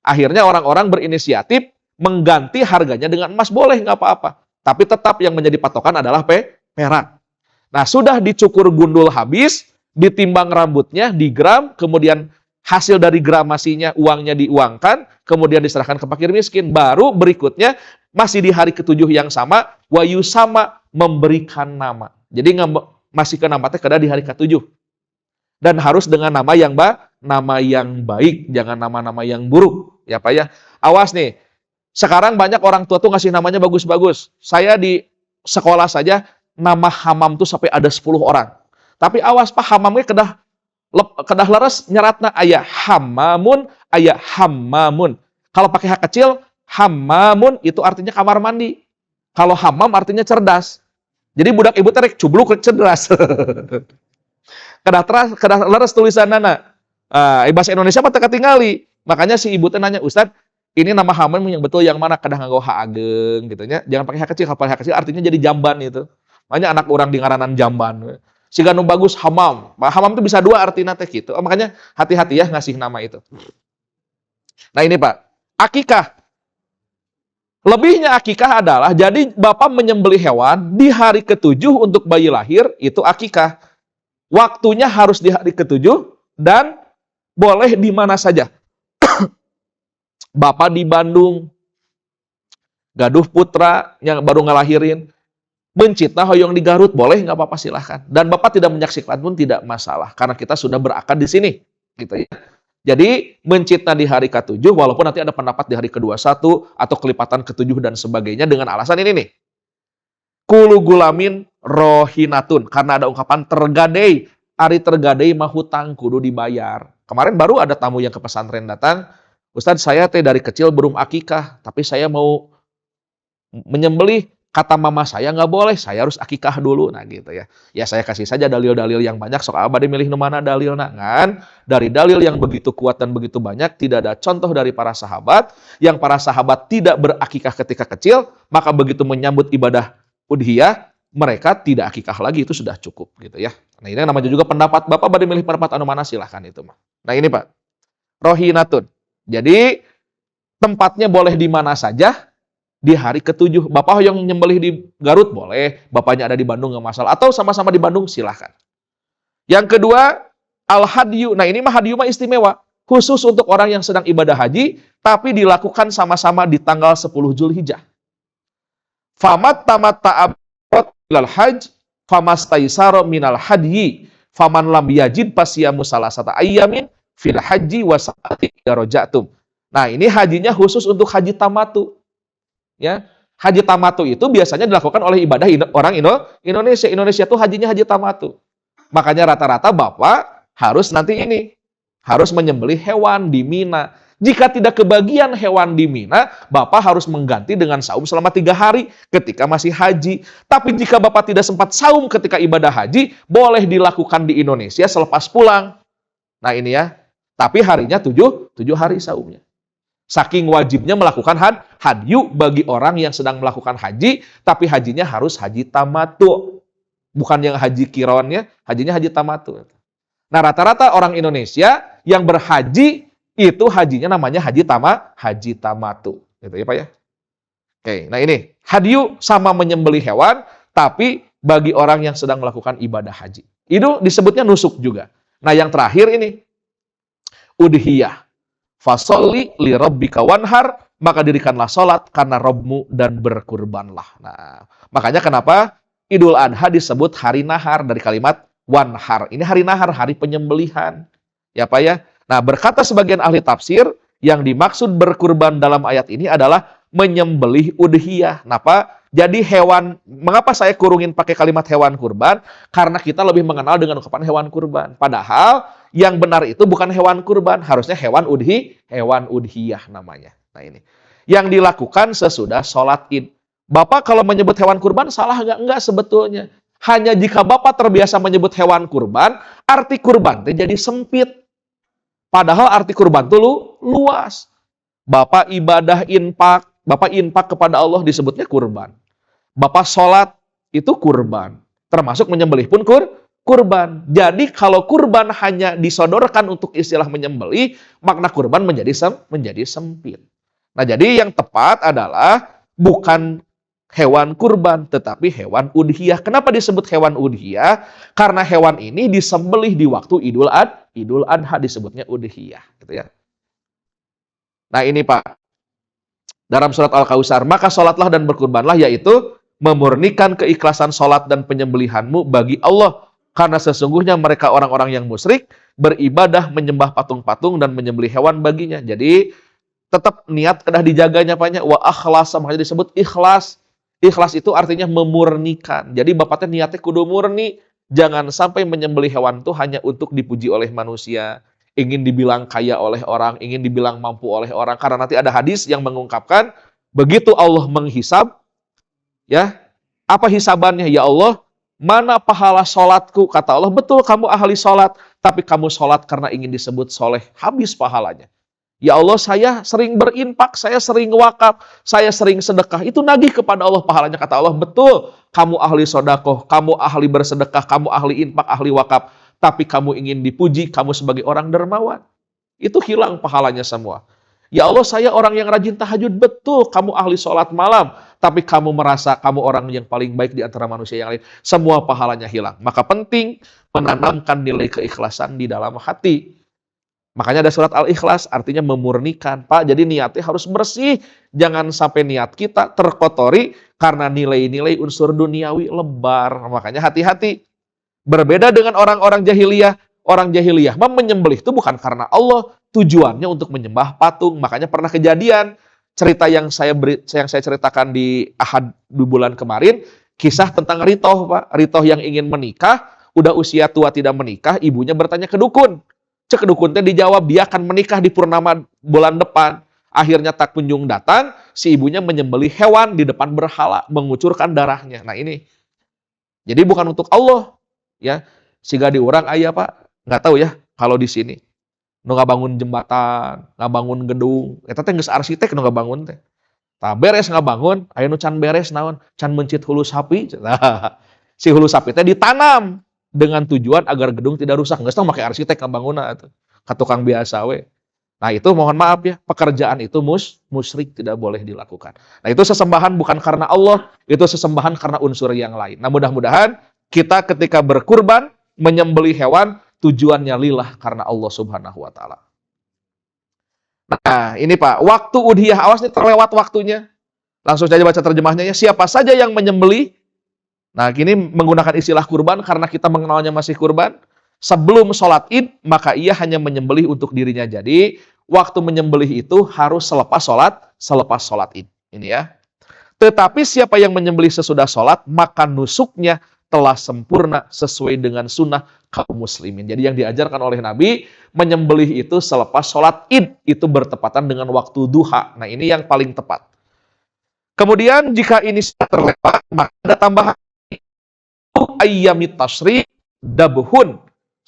[SPEAKER 1] Akhirnya orang-orang berinisiatif mengganti harganya dengan emas. Boleh, nggak apa-apa. Tapi tetap yang menjadi patokan adalah perak. Nah, sudah dicukur gundul habis, ditimbang rambutnya, digram, kemudian hasil dari gramasinya, uangnya diuangkan, kemudian diserahkan ke fakir miskin. Baru berikutnya, masih di hari ke-7 yang sama, wayu sama memberikan nama. Jadi masih ke nama teh kada di hari ke-7. Dan harus dengan nama yang baik, jangan nama-nama yang buruk. Ya Pak ya. Awas nih, sekarang banyak orang tua tuh ngasih namanya bagus-bagus. Saya di sekolah saja, nama Hamam tuh sampai ada 10 orang. Tapi awas Pak, Hamamnya kedah leres nyeratna aya hamamun, aya hammamun. Kalau pakai H kecil, hammamun itu artinya kamar mandi. Kalau hamam artinya cerdas. Jadi budak ibu terek cubluk cerdas. Kedah leres tulisan nana. Bahasa Indonesia mah teka tingali. Makanya si ibu teh nanya, Ustad, ini nama hamam yang betul yang mana? Kedah nganggo ha ageng gitu nya. Jangan pakai ha kecil, kalau ha kecil artinya jadi jamban itu. Makanya anak orang di ngaranan jamban. Siga nu bagus hamam. Hamam itu bisa dua artinya teh gitu. Makanya hati-hati ya ngasih nama itu. Nah ini Pak, akikah. Lebihnya akikah adalah jadi Bapak menyembelih hewan di hari ketujuh untuk bayi lahir, itu akikah. Waktunya harus di hari ketujuh dan boleh di mana saja. Bapak di Bandung, gaduh putra yang baru ngelahirin, mencitna hoyong di Garut, boleh nggak apa-apa silahkan. Dan Bapak tidak menyaksikan pun tidak masalah, karena kita sudah berakad di sini. Gitu ya. Jadi mencitna di hari ke-7, walaupun nanti ada pendapat di hari ke-21 atau kelipatan ke-7 dan sebagainya dengan alasan ini nih. Kulu gulamin rohinatun. Karena ada ungkapan tergadei. Ari tergadei mah hutang kudu dibayar. Kemarin baru ada tamu yang ke pesantren datang. Ustadz, saya teh dari kecil belum akikah. Tapi saya mau menyembelih. Kata mama saya nggak boleh, saya harus akikah dulu. Nah gitu ya. Ya saya kasih saja dalil-dalil yang banyak. Sok abadi milih mana dalil. Nah kan, dari dalil yang begitu kuat dan begitu banyak, tidak ada contoh dari para sahabat. Yang para sahabat tidak berakikah ketika kecil, maka begitu menyambut ibadah udhiyah, mereka tidak akikah lagi, itu sudah cukup gitu ya. Nah ini namanya juga pendapat. Bapak abadi milih pendapat anu mana silahkan itu mah. Nah ini Pak, rohinatun. Jadi tempatnya boleh di mana saja. Di hari ke-7, Bapak yang nyembelih di Garut boleh, Bapaknya ada di Bandung nggak masalah, atau sama-sama di Bandung silahkan. Yang kedua, al-hadyu. Nah ini mah hadyu mah istimewa, khusus untuk orang yang sedang ibadah haji, tapi dilakukan sama-sama di tanggal 10 Zulhijjah. Famat tamat ta'abot ilal hajj, famastaisaro minal hadyi, faman lam yajid pasiyamu salasata ayyamin fil haji wasa'ati darojatum. Nah ini hajinya khusus untuk haji tamatu. Ya, haji tamatu itu biasanya dilakukan oleh ibadah orang Indonesia. Indonesia itu hajinya haji tamatu. Makanya rata-rata Bapak harus nanti ini, harus menyembelih hewan di Mina. Jika tidak kebagian hewan di Mina, Bapak harus mengganti dengan saum selama 3 hari ketika masih haji. Tapi jika Bapak tidak sempat saum ketika ibadah haji, boleh dilakukan di Indonesia selepas pulang. Nah ini ya, tapi harinya 7 hari saumnya. Saking wajibnya melakukan hadyu bagi orang yang sedang melakukan haji, tapi hajinya harus haji tamatu. Bukan yang haji kironnya, hajinya haji tamatu. Nah rata-rata orang Indonesia yang berhaji, itu hajinya namanya haji tamatu. Gitu ya Pak ya. Oke, nah ini, hadyu sama menyembelih hewan, tapi bagi orang yang sedang melakukan ibadah haji. Itu disebutnya nusuk juga. Nah yang terakhir ini, udhiyah. Fasolli li rabbika wanhar, maka dirikanlah sholat karena Rabbmu dan berkurbanlah. Nah, makanya kenapa Idul Adha disebut hari nahar dari kalimat wanhar. Ini hari nahar, hari penyembelihan. Ya Pak ya. Nah, berkata sebagian ahli tafsir, yang dimaksud berkurban dalam ayat ini adalah menyembelih udhiyah. Kenapa? Jadi hewan, mengapa saya kurungin pakai kalimat hewan kurban? Karena kita lebih mengenal dengan ungkapan hewan kurban. Padahal yang benar itu bukan hewan kurban, harusnya hewan udhiyah namanya. Nah ini, yang dilakukan sesudah sholat id. Bapak kalau menyebut hewan kurban salah nggak? Enggak sebetulnya. Hanya jika Bapak terbiasa menyebut hewan kurban, arti kurban itu jadi sempit. Padahal arti kurban itu luas. Bapak ibadah infak, Bapak infak kepada Allah disebutnya kurban. Bapak sholat itu kurban. Termasuk menyembelih pun kurban. Jadi kalau kurban hanya disodorkan untuk istilah menyembelih, makna kurban menjadi sempit. Nah jadi yang tepat adalah bukan hewan kurban, tetapi hewan udhiyah. Kenapa disebut hewan udhiyah? Karena hewan ini disembelih di waktu Idul Adha disebutnya udhiyah. Gitu ya. Nah ini Pak, dalam surat Al-Kautsar, maka sholatlah dan berkurbanlah, yaitu memurnikan keikhlasan sholat dan penyembelihanmu bagi Allah. Karena sesungguhnya mereka orang-orang yang musyrik, beribadah, menyembah patung-patung, dan menyembelih hewan baginya. Jadi, tetap niat kedah dijaganya Paknya. Wa akhlas, makanya disebut ikhlas. Ikhlas itu artinya memurnikan. Jadi, Bapaknya niatnya kudu murni. Jangan sampai menyembelih hewan itu hanya untuk dipuji oleh manusia. Ingin dibilang kaya oleh orang, ingin dibilang mampu oleh orang. Karena nanti ada hadis yang mengungkapkan, begitu Allah menghisab, Ya, apa hisabannya? Ya Allah, mana pahala sholatku? Kata Allah, betul kamu ahli sholat, tapi kamu sholat karena ingin disebut soleh, habis pahalanya. Ya Allah, saya sering berinfak, saya sering wakaf, saya sering sedekah. Itu nagih kepada Allah pahalanya. Kata Allah, betul, kamu ahli sodakoh, kamu ahli bersedekah, kamu ahli infak, ahli wakaf. Tapi kamu ingin dipuji, kamu sebagai orang dermawan. Itu hilang pahalanya semua. Ya Allah, saya orang yang rajin tahajud. Betul, kamu ahli sholat malam. Tapi kamu merasa kamu orang yang paling baik di antara manusia yang lain. Semua pahalanya hilang. Maka penting menanamkan nilai keikhlasan di dalam hati. Makanya ada surat Al-Ikhlas, artinya memurnikan. Pak, jadi niatnya harus bersih. Jangan sampai niat kita terkotori karena nilai-nilai unsur duniawi lebar. Makanya hati-hati. Berbeda dengan orang-orang jahiliyah. Orang jahiliyah menyembelih itu bukan karena Allah. Tujuannya untuk menyembah patung. Makanya pernah kejadian. Cerita yang saya ceritakan di Ahad 2 bulan kemarin. Kisah tentang Ritoh, Pak. Ritoh yang ingin menikah. Udah usia tua tidak menikah. Ibunya bertanya ke dukun. Cek dukunnya dijawab, dia akan menikah di purnama bulan depan. Akhirnya tak kunjung datang, si ibunya menyembelih hewan di depan berhala, mengucurkan darahnya. Nah ini, jadi bukan untuk Allah. Ya, siga diurang ayah Pak, nggak tahu ya kalau di sini. Nu bangun jembatan, bangun gedung, eta teh geus arsitek nu bangun teh. Tah beres bangun, aya nu can beres naon, can mencit hulu sapi. Nah, si hulu sapi teh ditanam dengan tujuan agar gedung tidak rusak. Nggak tahu pakai arsitek bangunna atuh. Ka tukang biasa we. Nah, itu mohon maaf ya, pekerjaan itu musyrik, tidak boleh dilakukan. Nah, itu sesembahan bukan karena Allah, itu sesembahan karena unsur yang lain. Nah, mudah-mudahan kita ketika berkurban, menyembelih hewan, tujuannya lillah karena Allah Subhanahu wa taala. Nah, ini Pak, waktu udhiyah, awas nih terlewat waktunya. Langsung saja baca terjemahnya ya. Siapa saja yang menyembelih. Nah, kini menggunakan istilah kurban karena kita mengenalnya masih kurban. Sebelum sholat id, maka ia hanya menyembelih untuk dirinya. Jadi, waktu menyembelih itu harus selepas sholat id. Ini ya. Tetapi siapa yang menyembelih sesudah sholat, maka nusuknya telah sempurna sesuai dengan sunnah kaum muslimin. Jadi yang diajarkan oleh Nabi, menyembelih itu selepas sholat id. Itu bertepatan dengan waktu duha. Nah, ini yang paling tepat. Kemudian jika ini sudah terlewat, maka ada tambahan ayyamit tasyrik dabhun.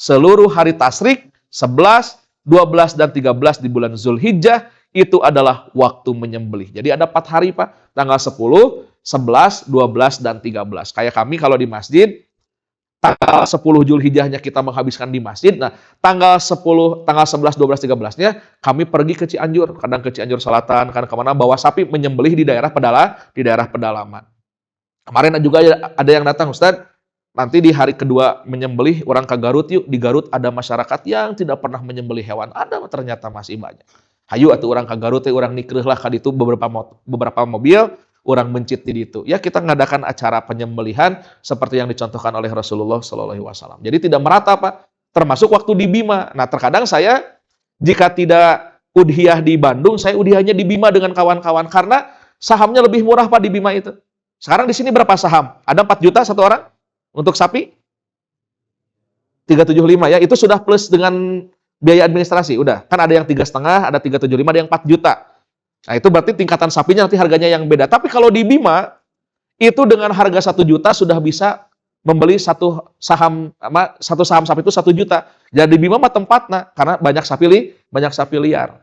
[SPEAKER 1] Seluruh hari tasyrik 11, 12 dan 13 di bulan Zulhijjah itu adalah waktu menyembelih. Jadi ada 4 hari Pak, tanggal 10, 11, 12 dan 13. Kayak kami kalau di masjid tanggal 10 Zulhijjahnya kita menghabiskan di masjid. Nah, tanggal 10, tanggal 11, 12, 13-nya kami pergi ke Cianjur. Kadang ke Cianjur Selatan, kadang kemana bawa sapi menyembelih di daerah pedalaman. Kemarin juga ada yang datang, Ustadz, nanti di hari kedua menyembelih orang ke Garut yuk. Di Garut ada masyarakat yang tidak pernah menyembelih hewan. Ada ternyata masih banyak. Hayu atuh orang ke Garut orang nikreuh lah ka ditu beberapa mobil. Orang mencit di itu. Ya kita ngadakan acara penyembelihan seperti yang dicontohkan oleh Rasulullah SAW. Jadi tidak merata Pak. Termasuk waktu di Bima. Nah terkadang saya jika tidak udhiyah di Bandung, saya udhiyahnya di Bima dengan kawan-kawan karena sahamnya lebih murah Pak di Bima itu. Sekarang di sini berapa saham? Ada 4 juta satu orang untuk sapi? 375 ya. Itu sudah plus dengan biaya administrasi. Udah. Kan ada yang 3,5, ada 375, ada yang 4 juta. Nah itu berarti tingkatan sapinya nanti harganya yang beda. Tapi kalau di Bima, itu dengan harga 1 juta sudah bisa membeli satu saham sapi itu 1 juta. Jadi di Bima mah tempatnya, karena banyak sapi liar.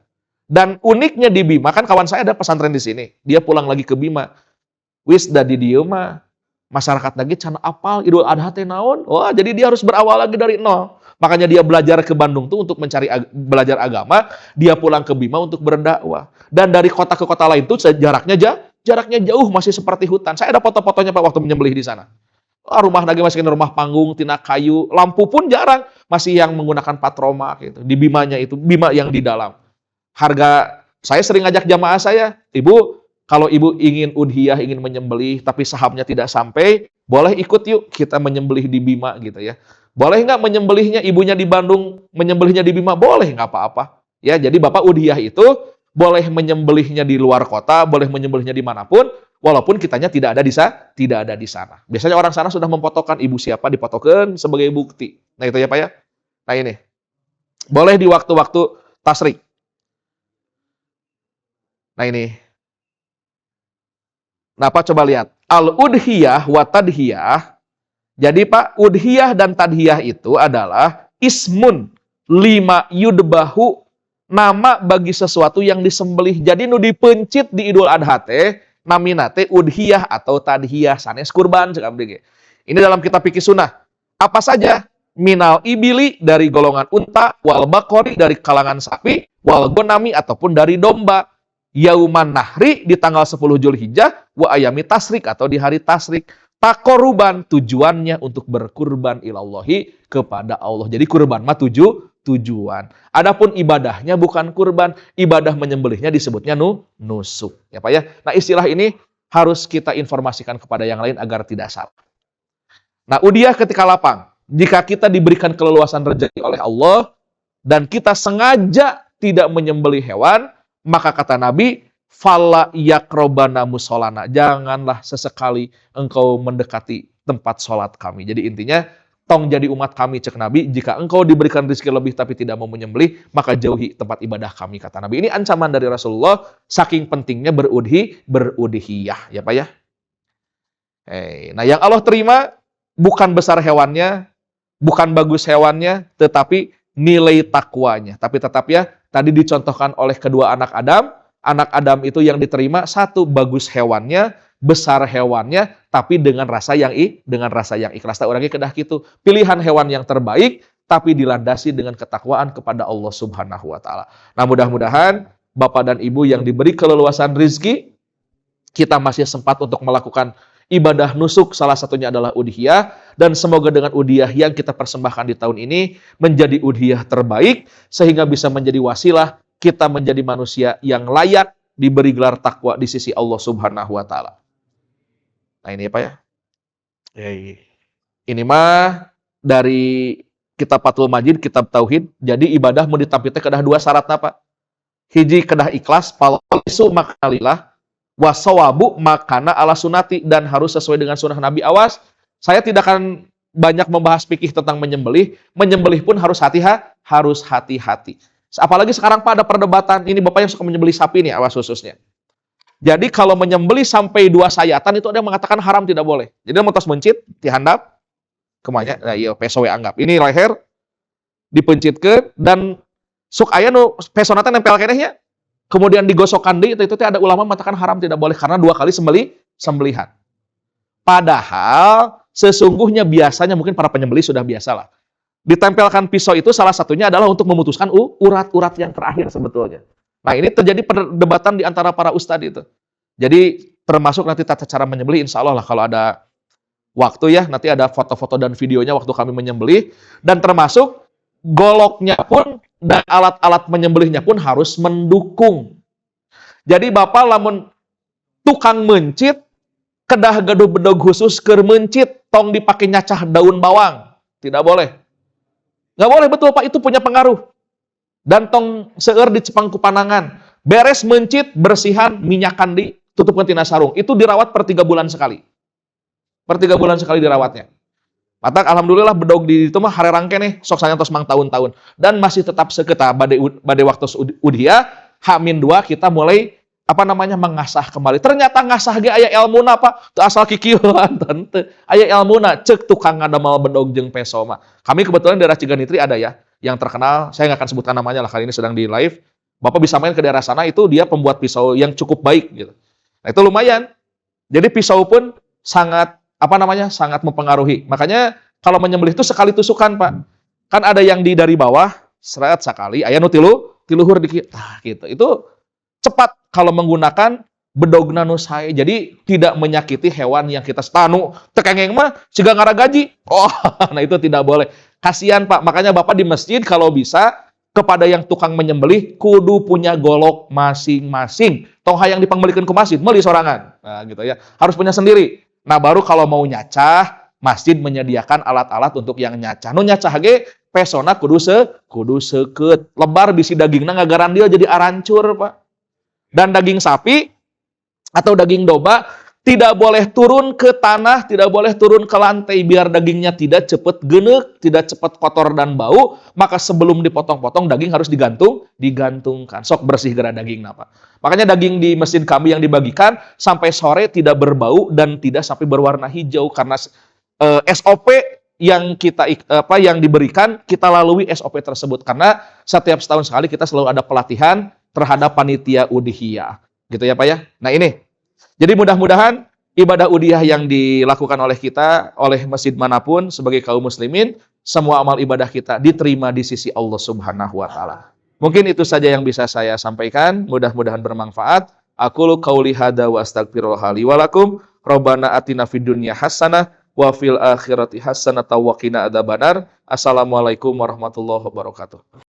[SPEAKER 1] Dan uniknya di Bima, kan kawan saya ada pesantren di sini. Dia pulang lagi ke Bima. Wis da di dieu mah masyarakat lagi can apal Idul Adha teh naon. Wah, jadi dia harus berawal lagi dari nol. Makanya dia belajar ke Bandung tuh untuk belajar agama, dia pulang ke Bima untuk berdakwah. Dan dari kota ke kota lain tuh jaraknya jauh, masih seperti hutan. Saya ada foto-fotonya Pak waktu menyembelih di sana. Rumah lagi masih rumah panggung, tina kayu, lampu pun jarang, masih yang menggunakan patroma gitu. Di Bimanya itu, Bima yang di dalam. Harga saya sering ngajak jamaah saya, Ibu, kalau ibu ingin udhiyah, ingin menyembelih, tapi sahamnya tidak sampai, boleh ikut yuk kita menyembelih di Bima gitu ya. Boleh nggak menyembelihnya ibunya di Bandung, menyembelihnya di Bima? Boleh, nggak apa-apa. Ya, jadi Bapak udhiyah itu boleh menyembelihnya di luar kota, boleh menyembelihnya dimanapun, walaupun kitanya tidak ada di sana. Biasanya orang sana sudah memfotokan ibu siapa, difotokan sebagai bukti. Nah itu ya Pak ya. Nah ini, boleh di waktu-waktu tasyrik. Nah ini, Nah, Pak coba lihat. Al-udhiyah wa tadhiyah. Jadi Pak, udhiyah dan tadhiyah itu adalah ismun lima yudbahu, nama bagi sesuatu yang disembelih. Jadi nu dipencit di Idul Adha teh namina teh udhiyah atau tadhiyah sanes kurban cek abdi ge. Ini dalam kitab fikih sunnah. Apa saja? Minal ibili dari golongan unta, wal bakori dari kalangan sapi, wal gonami ataupun dari domba. Yauman nahri di tanggal 10 Zulhijjah, wa ayami tasrik atau di hari tasrik. Takoruban tujuannya untuk berkurban ilallahi kepada Allah. Jadi kurban mah tujuan. Adapun ibadahnya bukan kurban, ibadah menyembelihnya disebutnya nusuk. Ya Pak ya. Nah, istilah ini harus kita informasikan kepada yang lain agar tidak salah. Nah, udhiyah ketika lapang. Jika kita diberikan keleluasan rezeki oleh Allah dan kita sengaja tidak menyembelih hewan, maka kata Nabi, fala yakrobana musolana. Janganlah sesekali engkau mendekati tempat sholat kami. Jadi intinya, tong jadi umat kami, cek Nabi. Jika engkau diberikan rezeki lebih tapi tidak mau menyembelih, maka jauhi tempat ibadah kami, kata Nabi. Ini ancaman dari Rasulullah, saking pentingnya berudhiyah. Ya Pak ya. Nah, yang Allah terima bukan besar hewannya, bukan bagus hewannya, tetapi nilai takwanya. Tapi tetap ya, tadi dicontohkan oleh kedua anak Adam. Anak Adam itu yang diterima, satu, bagus hewannya, besar hewannya, tapi dengan rasa yang ikhlas. Tak orangnya kedah gitu. Pilihan hewan yang terbaik, tapi dilandasi dengan ketakwaan kepada Allah Subhanahu wa Ta'ala. Nah, mudah-mudahan Bapak dan Ibu yang diberi keleluasan rizki, kita masih sempat untuk melakukan ibadah nusuk, salah satunya adalah udhiyah, dan semoga dengan udhiyah yang kita persembahkan di tahun ini menjadi udhiyah terbaik, sehingga bisa menjadi wasilah kita menjadi manusia yang layak diberi gelar takwa di sisi Allah Subhanahu wa Ta'ala. Nah, ini Pak ya. Ini mah dari kitab Fathul Majid, kitab Tauhid. Jadi ibadah mau ditampilkan kedah dua syaratnya Pak. Hiji kedah ikhlas, palisu makanalillah, wasawabu makana ala sunati, dan harus sesuai dengan sunnah Nabi. Awas, saya tidak akan banyak membahas fikih tentang menyembelih. Menyembelih pun harus hati-hati. Apalagi sekarang Pak ada perdebatan, ini Bapak yang suka menyembelih sapi nih, awas khususnya. Jadi kalau menyembelih sampai 2 sayatan itu ada yang mengatakan haram, tidak boleh. Jadi mau tos mencit, dihandap, kemanya, nah iya pesowe anggap. Ini leher, dipencitkan, dan suk aya nu pesonatnya nempel kenehnya, kemudian digosokkan di itu ada ulama mengatakan haram, tidak boleh, karena 2 kali sembelihan. Padahal sesungguhnya biasanya mungkin para penyembelih sudah biasalah. Ditempelkan pisau itu salah satunya adalah untuk memutuskan urat-urat yang terakhir sebetulnya. Nah, ini terjadi perdebatan di antara para ustadz itu. Jadi termasuk nanti tata cara menyembelih, insya Allah lah kalau ada waktu ya, nanti ada foto-foto dan videonya waktu kami menyembelih, dan termasuk goloknya pun dan alat-alat menyembelihnya pun harus mendukung. Jadi Bapak lamun tukang mencit, kedah gaduh bedog khusus keur mencit, tong dipakai nyacah daun bawang. Tidak boleh. Nggak boleh, betul Pak, itu punya pengaruh. Dan tong seueur di cepang kupanangan. Beres mencit, bersihan, minyakan di, tutupkan tina sarung. Itu dirawat per 3 bulan sekali. Per 3 bulan sekali dirawatnya. Maka alhamdulillah bedog di itu mah harerangke nih, sok sanyantos mang tahun-tahun. Dan masih tetap seketa, bade waktu udhiyah, H-2 kita mulai mengasah kembali. Ternyata ngasah ge aya ilmuna Pak. Teu asal kikieuan teu. Aya ilmuna, ceuk tukang ngadamel bedog jeung peso mah. Kami kebetulan di daerah Ciganitri ada ya, yang terkenal, saya nggak akan sebutkan namanya lah, kali ini sedang di live. Bapak bisa main ke daerah sana, itu dia pembuat pisau yang cukup baik gitu. Nah, itu lumayan. Jadi pisau pun sangat sangat mempengaruhi. Makanya kalau menyembelih itu sekali tusukan Pak. Kan ada yang dari bawah, seret sekali, aya nu tiluhur dikit. Nah, gitu. Itu cepat kalau menggunakan bedog nanu sae. Jadi tidak menyakiti hewan yang kita stanu. Tekengeng mah siga ngaragaji. Oh, nah itu tidak boleh. Kasihan Pak. Makanya Bapak di masjid kalau bisa kepada yang tukang menyembelih kudu punya golok masing-masing. Tong hayang dipangbelikeun ke masjid, meuli sorangan. Nah, gitu ya. Harus punya sendiri. Nah, baru kalau mau nyacah, masjid menyediakan alat-alat untuk yang nyacah. Nu nyacah ge pesona kudu seukeut. Lebar bisi dagingna ngagaran dia jadi arancur, Pak. Dan daging sapi atau daging domba Tidak boleh turun ke tanah, tidak boleh turun ke lantai biar dagingnya tidak cepat genek, tidak cepat kotor dan bau. Maka sebelum dipotong-potong daging harus digantungkan. Sok bersih gerak daging napa. Makanya daging di mesin kambing yang dibagikan sampai sore tidak berbau dan tidak sampai berwarna hijau karena SOP yang yang diberikan kita lalui SOP tersebut karena setiap setahun sekali kita selalu ada pelatihan terhadap panitia udhiyah. Gitu ya Pak ya. Nah ini. Jadi mudah-mudahan ibadah udhiyah yang dilakukan oleh kita, oleh masjid manapun sebagai kaum muslimin, semua amal ibadah kita diterima di sisi Allah Subhanahu wa taala. Mungkin itu saja yang bisa saya sampaikan, mudah-mudahan bermanfaat. Aqulu qauli hadza wa astaghfirullah li wa lakum. Rabbana atina fid dunya hasanah wa fil akhirati hasanah wa qina adzabannar. Assalamualaikum warahmatullahi wabarakatuh.